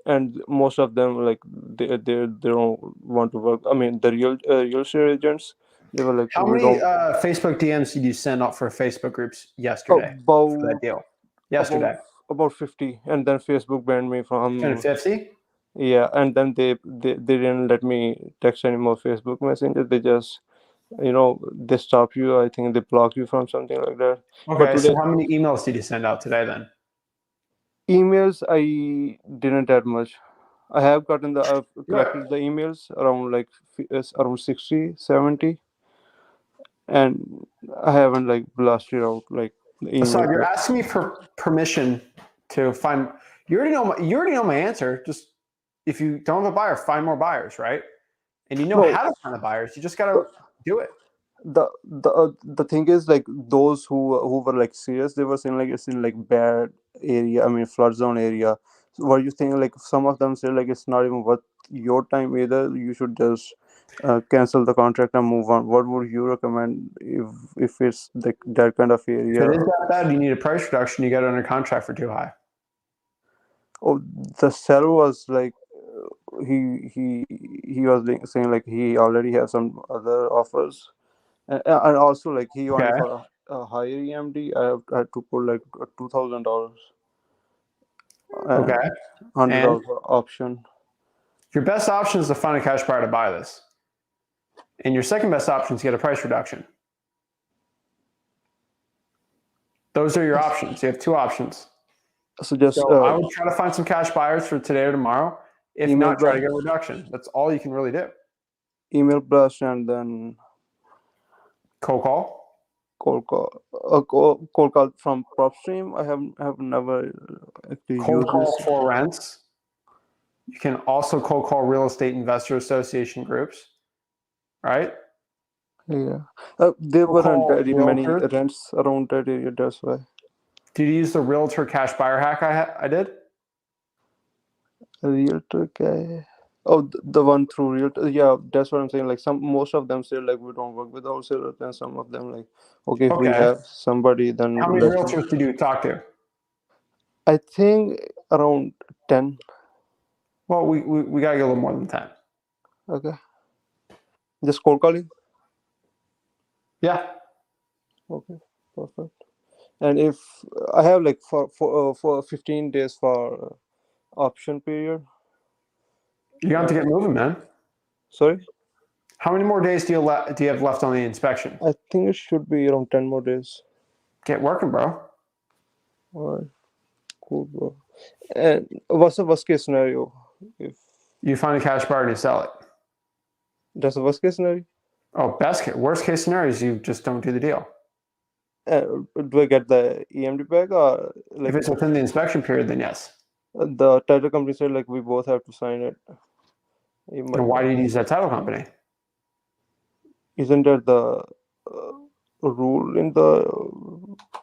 and most of them like they don't want to work. I mean, the real estate agents, they were like, How we many don't. Facebook DMs did you send out for Facebook groups yesterday for that About deal? about Yesterday. about 50, and then Facebook banned me from. 250? Yeah, and then they didn't let me text anymore Facebook Messenger. They just, they stop you. I think they block you from something like that. But Okay, so today, how many emails did you send out today then? emails I didn't add much. I have gotten I've Good. collected the emails around like around 60, 70, and I haven't like blasted out like the Asad, emails. you're asking me for permission to find. You already know my answer. Just if you don't have a buyer, find more buyers, right? And you know No, how to find the buyers. You just got to do it. the thing is like those who were like serious, they were saying like it's in like bad area, I mean flood zone area. So what you think, like some of them say like it's not even worth your time either, you should just cancel the contract and move on. What would you recommend if it's like that kind of If area? it is that bad, you need a price reduction. You got it under contract for too high. Oh, the seller was like he was saying like he already has some other offers, and also like he wanted Okay. for a higher EMD, I had to put like $2,000 Okay. and $100 option. Your best option is to find a cash buyer to buy this. And your second best option is to get a price reduction. Those are your options. You have two options. So just So I would try to find some cash buyers for today or tomorrow. If Email not, try to blast. get a reduction. That's all you can really do. email blast and then Cold call. cold call from PropStream. I have never actually Cold used call this. for rents. You can also cold call real estate investor association groups, right? Yeah, there Cold weren't call very many realtors. rents around that area. That's why. Did you use the realtor cash buyer hack I did? Realtor guy. Oh, the one through realtor. Yeah, that's what I'm saying. Like most of them say like we don't work with wholesalers, and some of them like okay, if we Okay. have somebody, then How many let's. realtors did you talk to? I think around 10. Well, we got to get a little more than 10. Okay. Just cold calling. Yeah. Okay, perfect. And if I have like for 15 days for option period. You got to get moving, man. Sorry, How many more days do you have left on the inspection? I think it should be around 10 more days. Get working, bro. All right, cool, bro. And what's the worst case scenario? If You find a cash buyer and you sell it. that's the worst case scenario, Oh, worst case scenario is you just don't do the deal. do I get the EMD back or like If it's within the inspection period, then yes. the title company said like we both have to sign it? Then why do you use that title company? Isn't that the rule in the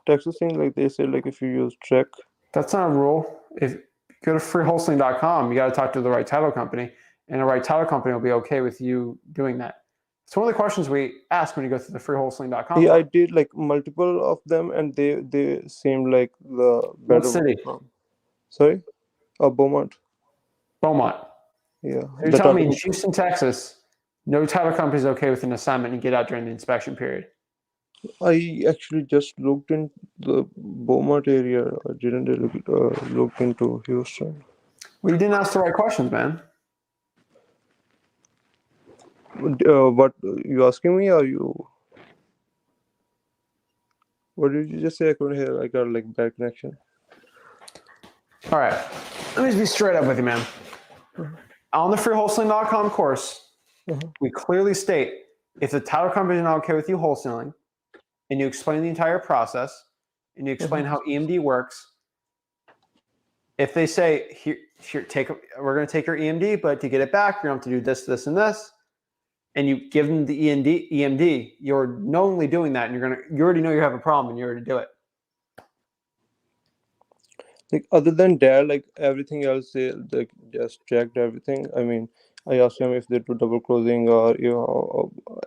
Texas thing? Like they say like if you use check. That's not a rule. If you go to freewholesaling.com, you got to talk to the right title company, and the right title company will be okay with you doing that. It's one of the questions we ask when you go through the freewholesaling.com. Yeah, I did like multiple of them, and they seemed like the better. What city? Sorry, Beaumont. Beaumont. Yeah. You're telling me in Houston, Texas, no title company is okay with an assignment and get out during the inspection period? I actually just looked in the Beaumont area. I didn't look into Houston. Well, you didn't ask the right questions, man. What you asking me? Or you? What did you just say? I couldn't hear. I got like bad connection. All right. Let me just be straight up with you, man. On the freewholesaling.com course, we clearly state if the title company is not okay with you wholesaling, and you explain the entire process, and you explain how EMD works, if they say, here, we're going to take your EMD, but to get it back, you're going to have to do this, this, and this, and you give them the EMD, you're knowingly doing that, and you already know you have a problem, and you already do it. Like other than that, like everything else, they like just checked everything. I mean, I asked them if they do double closing or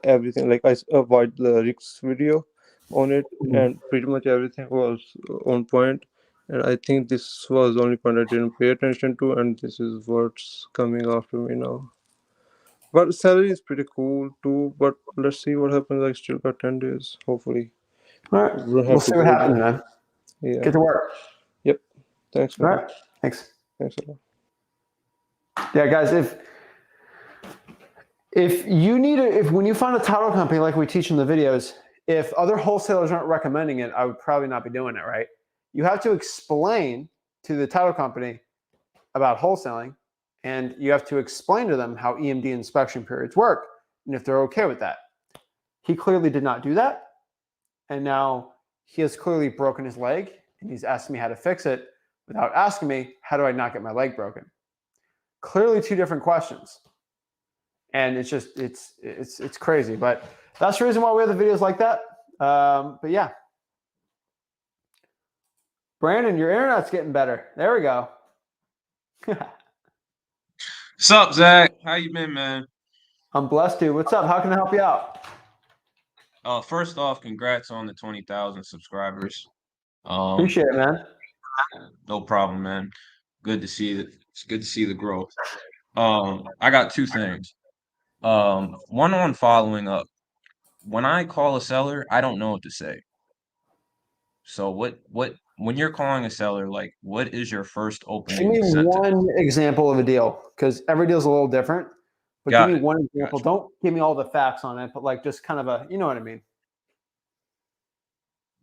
everything. Like I watched the Rick's video on it, and pretty much everything was on point. And I think this was the only point I didn't pay attention to, and this is what's coming after me now. But salary is pretty cool too. But let's see what happens. I still got 10 days. Hopefully, All right. We'll see what happens, man. Yeah. Get to work. Yep. Thanks, man. All right. Thanks. Thanks a lot. Yeah, guys, if when you find a title company like we teach in the videos, if other wholesalers aren't recommending it, I would probably not be doing it, right? You have to explain to the title company about wholesaling, and you have to explain to them how EMD inspection periods work and if they're okay with that. He clearly did not do that, and now he has clearly broken his leg, and he's asking me how to fix it without asking me, how do I not get my leg broken? Clearly two different questions. And it's just, it's crazy. But that's the reason why we have the videos like that. But yeah. Brandon, your internet's getting better. There we go. What's up, Zach? How you been, man? I'm blessed, dude. What's up? How can I help you out? First off, congrats on the 20,000 subscribers. Appreciate it, man. No problem, man. Good to see that. It's good to see the growth. I got two things. One on following up. When I call a seller, I don't know what to say. So what when you're calling a seller, like what is your first Give opening me sentence? one example of a deal, because every deal's a little different. But Got give me it. one example. Gotcha. Don't give me all the facts on it, but like just kind of a, you know what I mean?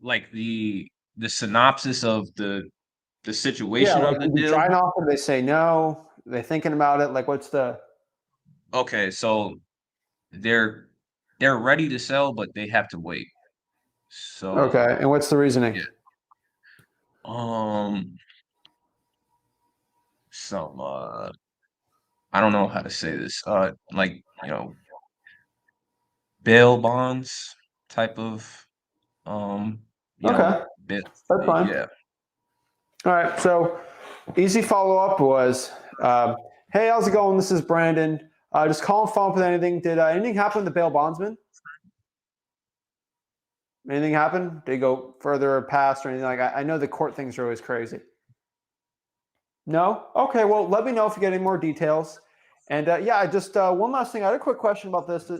Like the synopsis of the Yeah, situation like of the did you deal. try an offer? They say no. They're thinking about it. Like, what's the? Okay, so they're they're ready to sell, but they have to wait. So Okay, and what's the reasoning? yeah. Um some I don't know how to say this. Like, bail bonds type of Okay, bit. that's fine. Yeah. All right. So, easy follow up was, hey, how's it going? This is Brandon. Just call and follow up with anything. Did anything happen with the bail bondsman? Anything happen? Did he go further or past or anything like? I know the court things are always crazy. No? Okay, well, let me know if you get any more details. And yeah, I just one last thing. I had a quick question about this.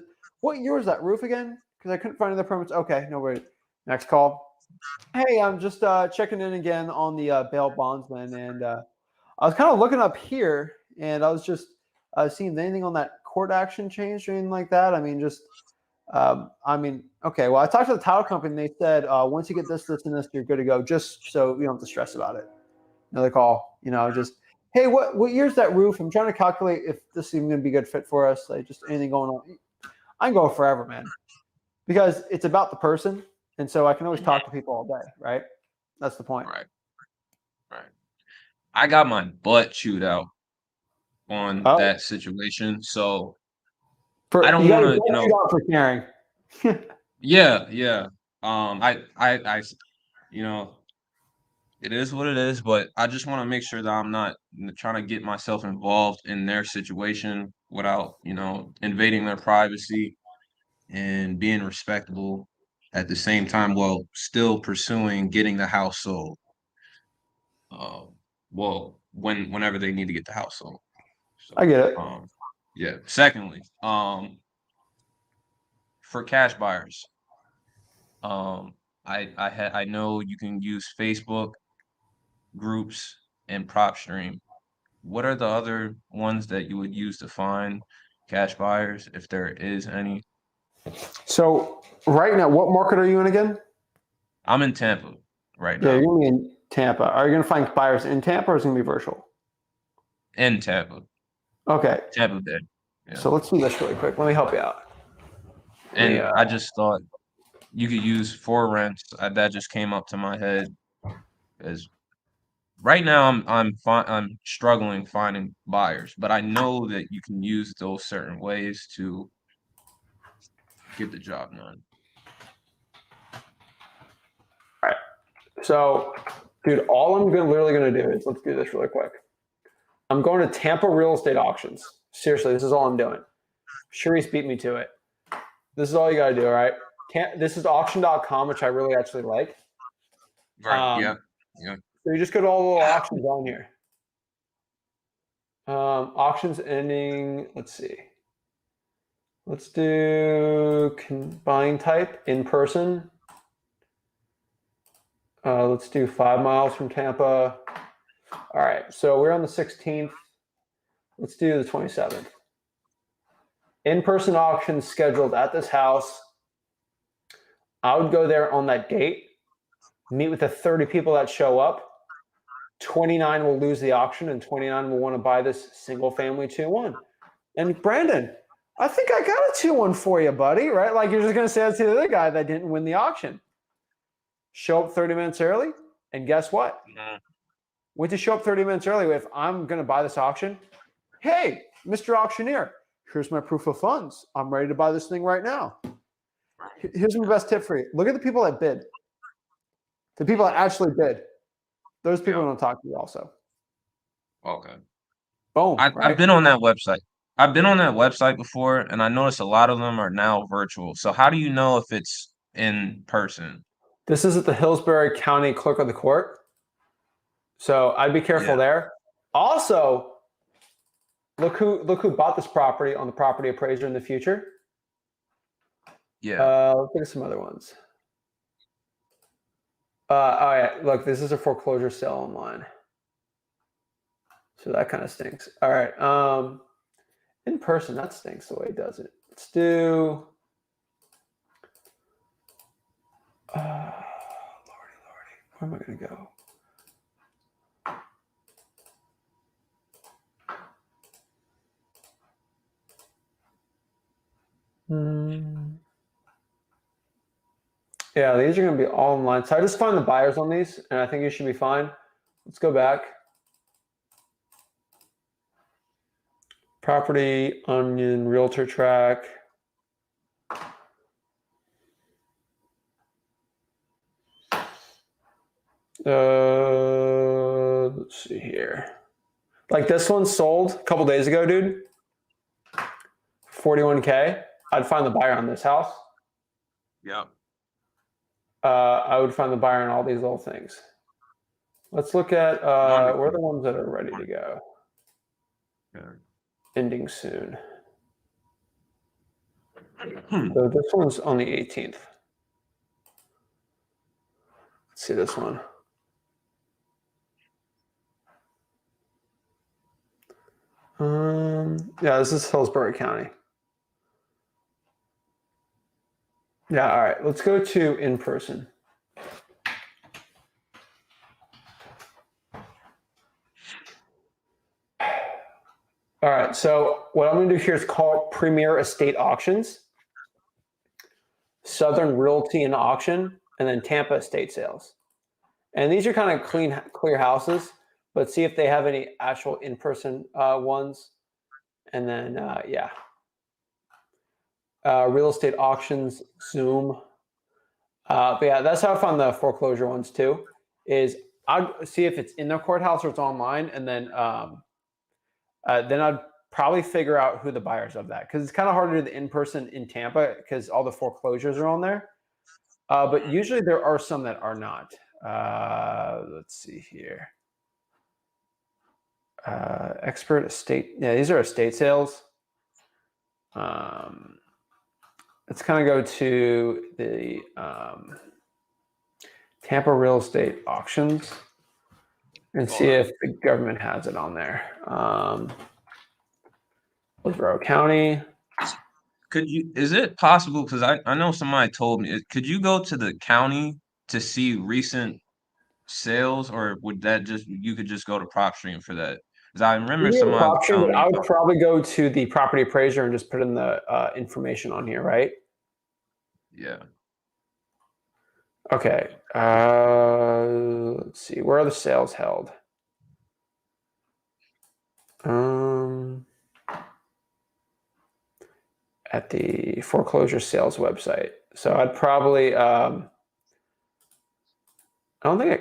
What year was that roof again? Because I couldn't find the permits. Okay, no worries. Next call. Hey, I'm just checking in again on the bail bondsman, and I was kind of looking up here, and I was just seeing if anything on that court action changed or anything like that. I mean, just okay. Well, I talked to the title company, and they said once you get this, this, and this, you're good to go. Just so you don't have to stress about it. Another call, just hey, what year's that roof? I'm trying to calculate if this is even going to be a good fit for us. Like just anything going on. I can go forever, man, because it's about the person, and so I can always talk to people all day, right? That's the point. Right. Right. I got my butt chewed out on Oh, that situation. So I for you don't got want to to, get you out for caring. yeah, yeah. You know, it is what it is, but I just want to make sure that I'm not trying to get myself involved in their situation without, invading their privacy and being respectable at the same time while still pursuing getting the house sold. Uh, whenever they need to get the house sold. I So, get it. yeah. Secondly, for cash buyers, um, I know you can use Facebook groups and PropStream. What are the other ones that you would use to find cash buyers, if there is any? So right now, what market are you in again? I'm in Tampa right Yeah, you're now. gonna be in Tampa. Are you gonna find buyers in Tampa, or is it gonna be virtual? In Tampa, Okay, Tampa Bay. Yeah. so let's do this really quick. Let me help you out. Let me, And I just thought you could use for rents. That just came up to my head as right now I'm struggling finding buyers, but I know that you can use those certain ways to get the job done. all right. So, dude, all I'm literally gonna do is let's do this really quick. I'm going to Tampa real estate auctions. Seriously, this is all I'm doing. Sharice beat me to it. This is all you gotta do. All right. This is auction.com, which I really actually like. Right. Yeah. Yeah. So you just go to all the little auctions on here. Auctions ending. Let's see. Let's do combine type in person. Let's do 5 miles from Tampa. All right. So we're on the 16th. Let's do the 27th. In-person auction scheduled at this house. I would go there on that date, meet with the 30 people that show up. 29 will lose the auction, and 29 will want to buy this single family 2-1. And Brandon, I think I got a 2-1 for you, buddy, right? Like you're just going to say that to the other guy that didn't win the auction. Show up 30 minutes early, and guess what? When to show up 30 minutes early, if I'm going to buy this auction, hey, Mr. Auctioneer, here's my proof of funds. I'm ready to buy this thing right now. Here's my best tip for you. Look at the people that bid. The people that actually bid. Those people don't talk to you also. Okay. Boom. I've Right? been on that website. I've been on that website before, and I noticed a lot of them are now virtual. So how do you know if it's in person? This is at the Hillsborough County Clerk of the Court. So I'd be careful Yeah. there. Also, look who bought this property on the property appraiser in the future. Yeah. Look at some other ones. Oh yeah, look, this is a foreclosure sale online. So that kind of stinks. All right. In person, that stinks the way it does it. Let's do lordy, where am I gonna go? Yeah, these are going to be all online. So I just find the buyers on these, and I think you should be fine. Let's go back. Property, Onion, Realtor Track. Let's see here. Like this one sold a couple days ago, dude. 41K. I'd find the buyer on this house. Yeah. I would find the buyer on all these little things. Let's look at where are the ones that are ready to go. Yeah. Ending soon. So this one's on the 18th. Let's see this one. Yeah, this is Hillsborough County. Yeah, all right. Let's go to in person. All right, so what I'm going to do here is call Premier Estate Auctions, Southern Realty and Auction, and then Tampa Estate Sales. And these are kind of clear houses, but see if they have any actual in-person ones. And then, yeah. Real Estate Auctions, Zoom. But yeah, that's how I found the foreclosure ones too, is I'll see if it's in the courthouse or it's online, and then I'd probably figure out who the buyers of that, because it's kind of hard to do the in-person in Tampa because all the foreclosures are on there. But usually there are some that are not. Let's see here. Expert estate. Yeah, these are estate sales. Let's kind of go to the Tampa Real Estate Auctions and see if the government has it on there. Hillsborough County. Is it possible, because I know somebody told me, could you go to the county to see recent sales, or would that you could just go to PropStream for that? Because I remember somebody telling me. I would probably go to the property appraiser and just put in the information on here, right? Yeah. Okay. Let's see. Where are the sales held? At the foreclosure sales website. So I'd probably, I don't think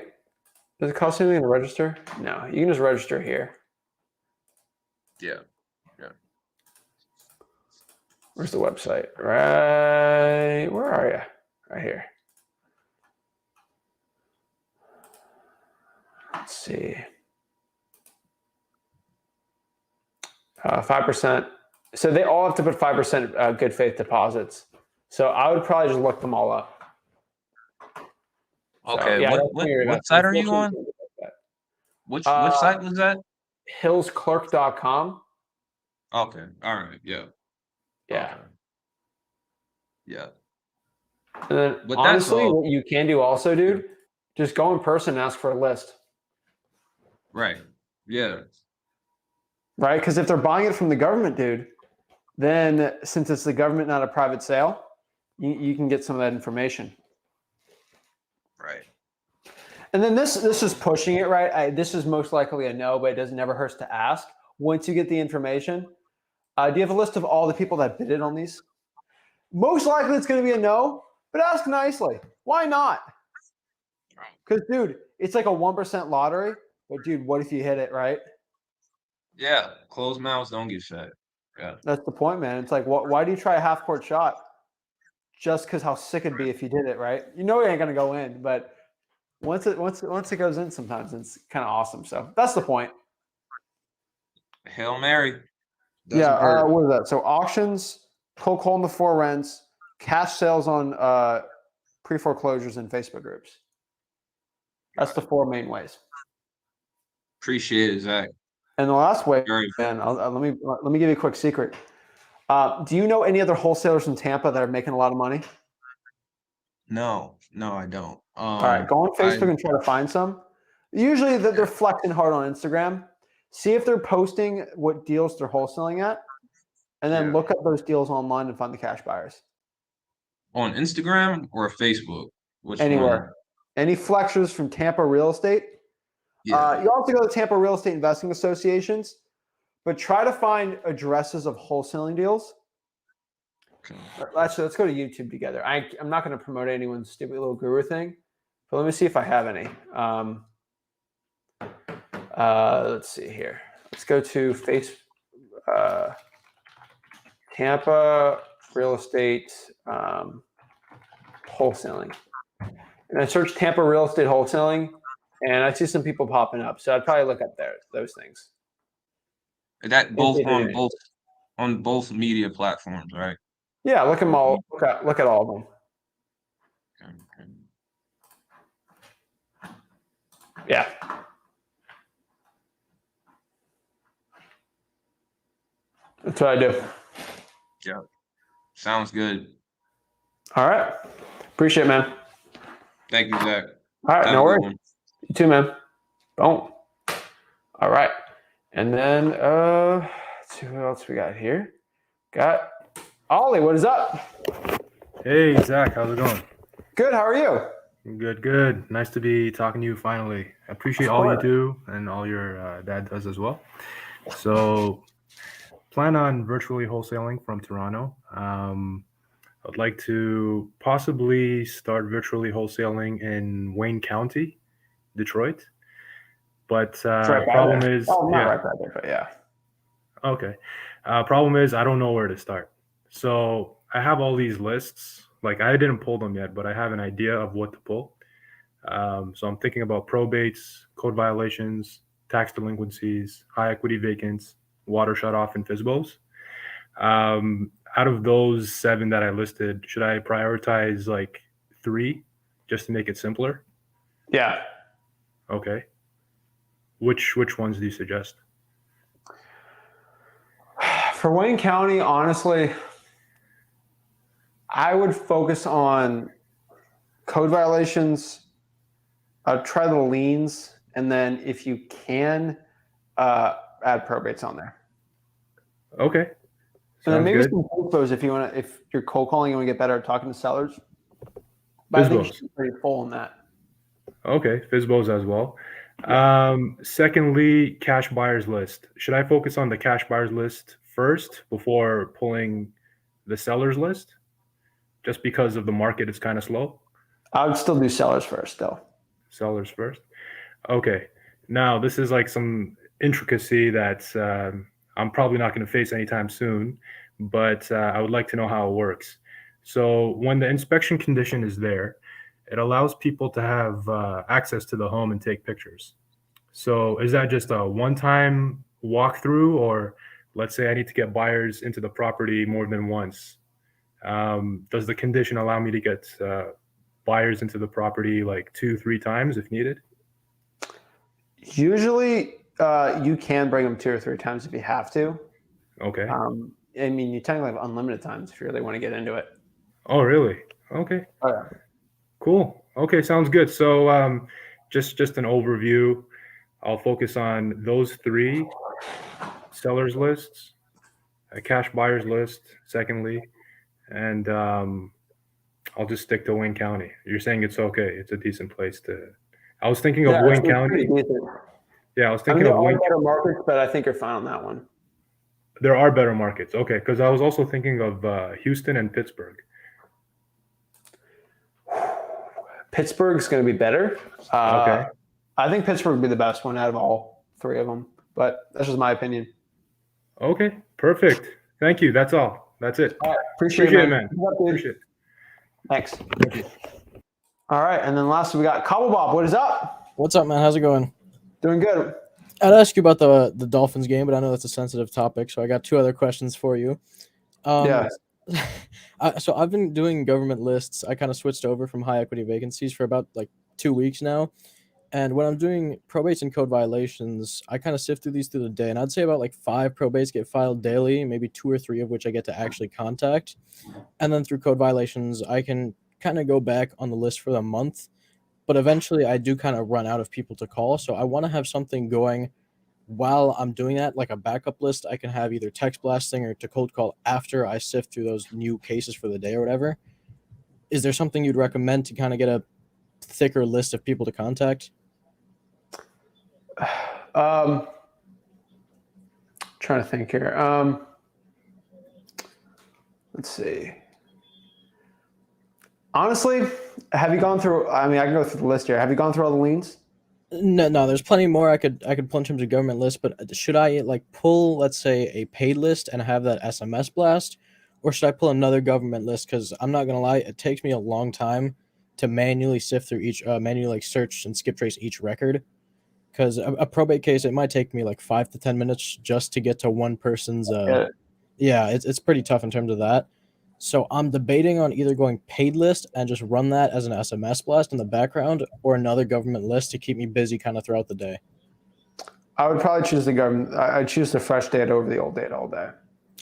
does it cost anything to register? No, you can just register here. Yeah. Yeah. Where's the website? Right, where are you? Right here. Let's see. 5%. So they all have to put 5% good faith deposits. So I would probably just look them all up. Okay. So, yeah, what site are you on? Which site was that? Hillsclerk.com. Okay. All right. Yeah. Yeah. Okay. Yeah. And then But honestly, what you can do also, dude, just go in person and ask for a list. Right. Yeah. Right? Because if they're buying it from the government, dude, then since it's the government, not a private sale, you can get some of that information. Right. And then this is pushing it, right? This is most likely a no, but it doesn't never hurts to ask. Once you get the information, do you have a list of all the people that bid it on these? Most likely it's going to be a no, but ask nicely. Why not? Because, dude, it's like a 1% lottery. But, dude, what if you hit it, right? Yeah. Closed mouths don't get fed. Yeah. That's the point, man. It's like, why do you try a half-court shot? Just because how sick it'd be if you did it, right? You know it ain't going to go in, but once it goes in, sometimes it's kind of awesome. So that's the point. Hail Mary. Yeah, what is that? So auctions, cold call in the for rents, cash sales on pre-foreclosures and Facebook groups. That's the 4 main ways. Appreciate it, Zach. And the last way, Very man, let me give you a quick secret. Do you know any other wholesalers in Tampa that are making a lot of money? no, I don't. All right, go on Facebook and try to find some. Usually they're flexing hard on Instagram. See if they're posting what deals they're wholesaling at, and then look up those deals online and find the cash buyers. On Instagram or Facebook? Which Anywhere. one? Any flexers from Tampa Real Estate. Yeah. You also go to Tampa Real Estate Investing Associations, but try to find addresses of wholesaling deals. Okay. Actually, let's go to YouTube together. I'm not going to promote anyone's stupid little guru thing, but let me see if I have any. Let's see here. Let's go to Tampa Real Estate Wholesaling. And I search Tampa Real Estate Wholesaling, and I see some people popping up. So I'd probably look up those things. That on both media platforms, right? Yeah, look them all. Look at all of them. Okay. Yeah. That's what I do. Yeah. Sounds good. All right. Appreciate it, man. Thank you, Zach. All right, Have no a good worries. one. You too, man. Boom. All right. And then let's see what else we got here. Got Ollie, what is up? Hey, Zach, how's it going? Good, how are you? Good. Nice to be talking to you finally. I appreciate all you do and all your dad does as well. So, plan on virtually wholesaling from Toronto. I'd like to possibly start virtually wholesaling in Wayne County, Detroit. But problem is, not right by there, but yeah. Okay. Problem is, I don't know where to start. So I have all these lists. Like I didn't pull them yet, but I have an idea of what to pull. So I'm thinking about probates, code violations, tax delinquencies, high equity vacants, water shutoff, and FSBOs. Out of those 7 that I listed, should I prioritize like 3 just to make it simpler? Yeah. Okay. Which ones do you suggest? For Wayne County, honestly, I would focus on code violations. I'd try the liens, and then if you can, add probates on there. Okay. And then Sounds maybe good. some FSBOs if you're cold calling, you want to get better at talking to sellers. But I think you should be pretty full on that. Okay, FSBOs as well. Secondly, cash buyers list. Should I focus on the cash buyers list first before pulling the sellers list? Just because of the market is kind of slow? I would still do sellers first, though. Sellers first. Okay. Now, this is like some intricacy that I'm probably not going to face anytime soon, but I would like to know how it works. So when the inspection condition is there, it allows people to have access to the home and take pictures. So is that just a one-time walkthrough, or let's say I need to get buyers into the property more than once? Does the condition allow me to get buyers into the property like 2-3 times if needed? Usually, you can bring them 2 or 3 times if you have to. Okay. I mean, you technically have unlimited times if you really want to get into it. Oh, really? Okay. Oh, yeah. Cool. Okay, sounds good. So just an overview. I'll focus on those 3 sellers lists, a cash buyers list, secondly, and I'll just stick to Wayne County. You're saying it's okay. It's a decent place to. I was thinking of Wayne County. Yeah, I was thinking of Wayne. There are better markets, but I think you're fine on that one. There are better markets. Okay, because I was also thinking of Houston and Pittsburgh. Pittsburgh's going to be better. Okay. I think Pittsburgh would be the best one out of all 3 of them, but that's just my opinion. Okay, perfect. Thank you. That's all. That's it. All right. Appreciate it, man. Appreciate it. Thanks. Thank you. All right, and then lastly, we got Cobble Bob. What is up? What's up, man? How's it going? Doing good. I'd ask you about the Dolphins game, but I know that's a sensitive topic, so I got 2 other questions for you. Yeah. So I've been doing government lists. I kind of switched over from high equity vacancies for about like 2 weeks now. And when I'm doing probates and code violations, I kind of sift through these through the day. And I'd say about like 5 probates get filed daily, maybe 2 or 3 of which I get to actually contact. And then through code violations, I can kind of go back on the list for the month. But eventually I do kind of run out of people to call. So I want to have something going while I'm doing that, like a backup list. I can have either text blasting or to cold call after I sift through those new cases for the day or whatever. Is there something you'd recommend to kind of get a thicker list of people to contact? Trying to think here. Let's see. Honestly, have you gone through? I mean, I can go through the list here. Have you gone through all the liens? No, there's plenty more I could pull in terms of government lists, but should I like pull, let's say, a paid list and have that SMS blast, or should I pull another government list? Because I'm not gonna lie, it takes me a long time to manually sift through each, manually like search and skip trace each record. Because a probate case, it might take me like 5 to 10 minutes just to get to one person's. Yeah, it's pretty tough in terms of that. So I'm debating on either going paid list and just run that as an SMS blast in the background, or another government list to keep me busy kind of throughout the day. I would probably choose the government. I'd choose the fresh data over the old data all day.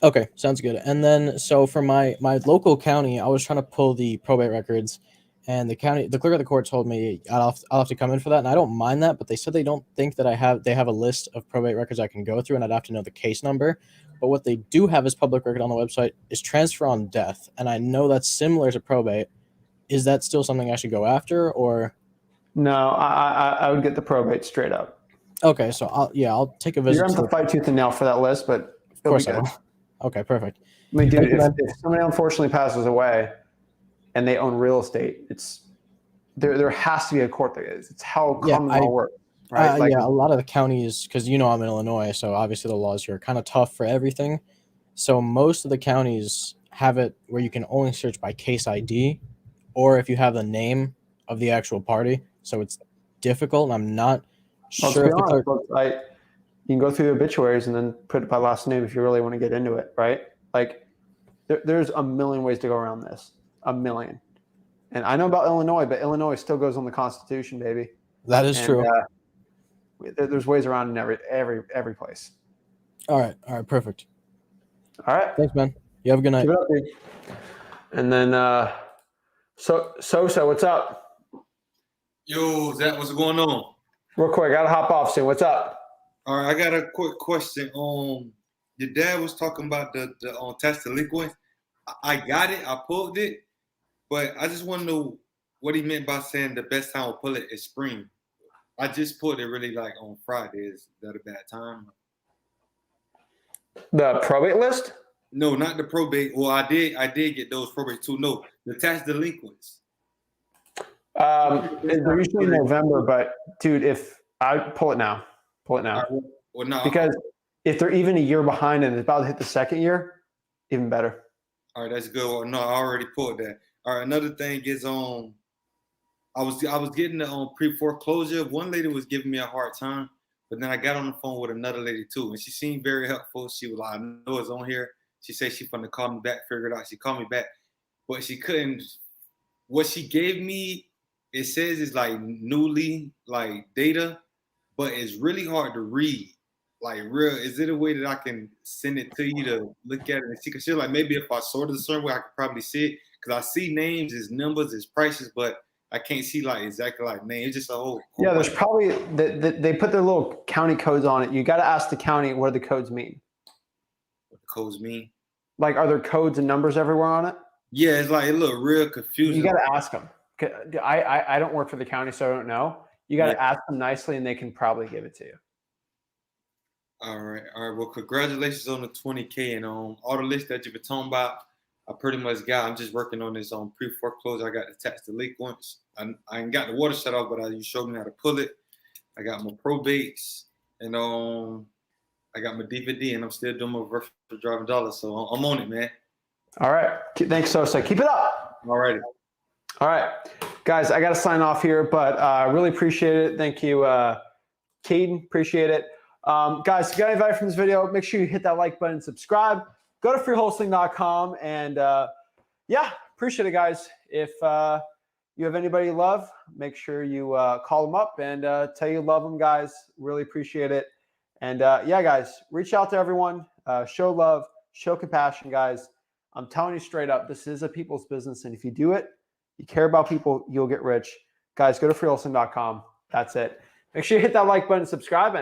Okay, sounds good. And then, so for my local county, I was trying to pull the probate records, and the clerk of the court told me I'll have to come in for that, and I don't mind that, but they said they don't think that they have a list of probate records I can go through, and I'd have to know the case number. But what they do have as public record on the website is transfer on death, and I know that's similar to probate. Is that still something I should go after, or? No, I would get the probate straight up. Okay, so I'll take a visit. You're going to have to fight tooth and nail for that list, but of course I will. Okay, perfect. I mean, dude, if somebody unfortunately passes away and they own real estate, there has to be a court that is. It's how common law works, right? Yeah, a lot of the counties, because I'm in Illinois, so obviously the laws here are kind of tough for everything. So most of the counties have it where you can only search by case ID, or if you have the name of the actual party. So it's difficult, and I'm not sure if the clerk. You can go through the obituaries and then put it by last name if you really want to get into it, right? Like, there's a million ways to go around this, a million. And I know about Illinois, but Illinois still goes on the Constitution, baby. That is true. There's ways around in every place. All right, perfect. All right. Thanks, man. You have a good night. Keep it up, dude. And then, so what's up? Yo, Zach, what's going on? Real quick, I gotta hop off soon. What's up? All right, I got a quick question. Your dad was talking about the tax delinquents. I got it. I pulled it, but I just want to know what he meant by saying the best time to pull it is spring. I just pulled it really like on Friday. Is that a bad time? The probate list? No, not the probate. Well, I did get those probate too. No, the tax delinquents. They're usually in November, but dude, if I pull it now. Well, no, because if they're even a year behind and it's about to hit the second year, even better. All right, that's good. Well, no, I already pulled that. All right, another thing is I was getting the pre-foreclosure. One lady was giving me a hard time, but then I got on the phone with another lady too, and she seemed very helpful. She was like, "I know it's on here." She said she wanted to call me back, figured out. She called me back, but she couldn't. What she gave me, it says it's like newly like data, but it's really hard to read. Like, is it a way that I can send it to you to look at it and see? Because she's like, maybe if I sorted a certain way, I could probably see it. Because I see names, as numbers, as prices, but I can't see like exactly like names. It's just a whole. Yeah, there's probably they put their little county codes on it. You got to ask the county what do the codes mean. What the codes mean? Like, are there codes and numbers everywhere on it? Yeah, it's like it look real confusing. You got to ask them. I don't work for the county, so I don't know. You got to ask them nicely, and they can probably give it to you. All right. Well, congratulations on the 20K and all the lists that you've been talking about. I pretty much got. I'm just working on this on pre-foreclosure. I got the tax delinquents. I ain't got the water shut off, but you showed me how to pull it. I got my probates, and I got my DVD, and I'm still doing my virtual driving dollars. So I'm on it, man. All right. Thanks, Sosa. Keep it up. All righty. All right, guys. I got to sign off here, but really appreciate it. Thank you, Caden. Appreciate it. Guys, if you got any value from this video, make sure you hit that like button and subscribe. Go to freewholesaling.com and yeah, appreciate it, guys. If you have anybody you love, make sure you call them up and tell you love them, guys. Really appreciate it. And yeah, guys, reach out to everyone. Show love, show compassion, guys. I'm telling you straight up, this is a people's business. And if you do it, you care about people, you'll get rich. Guys, go to freewholesaling.com. That's it. Make sure you hit that like button, subscribe, and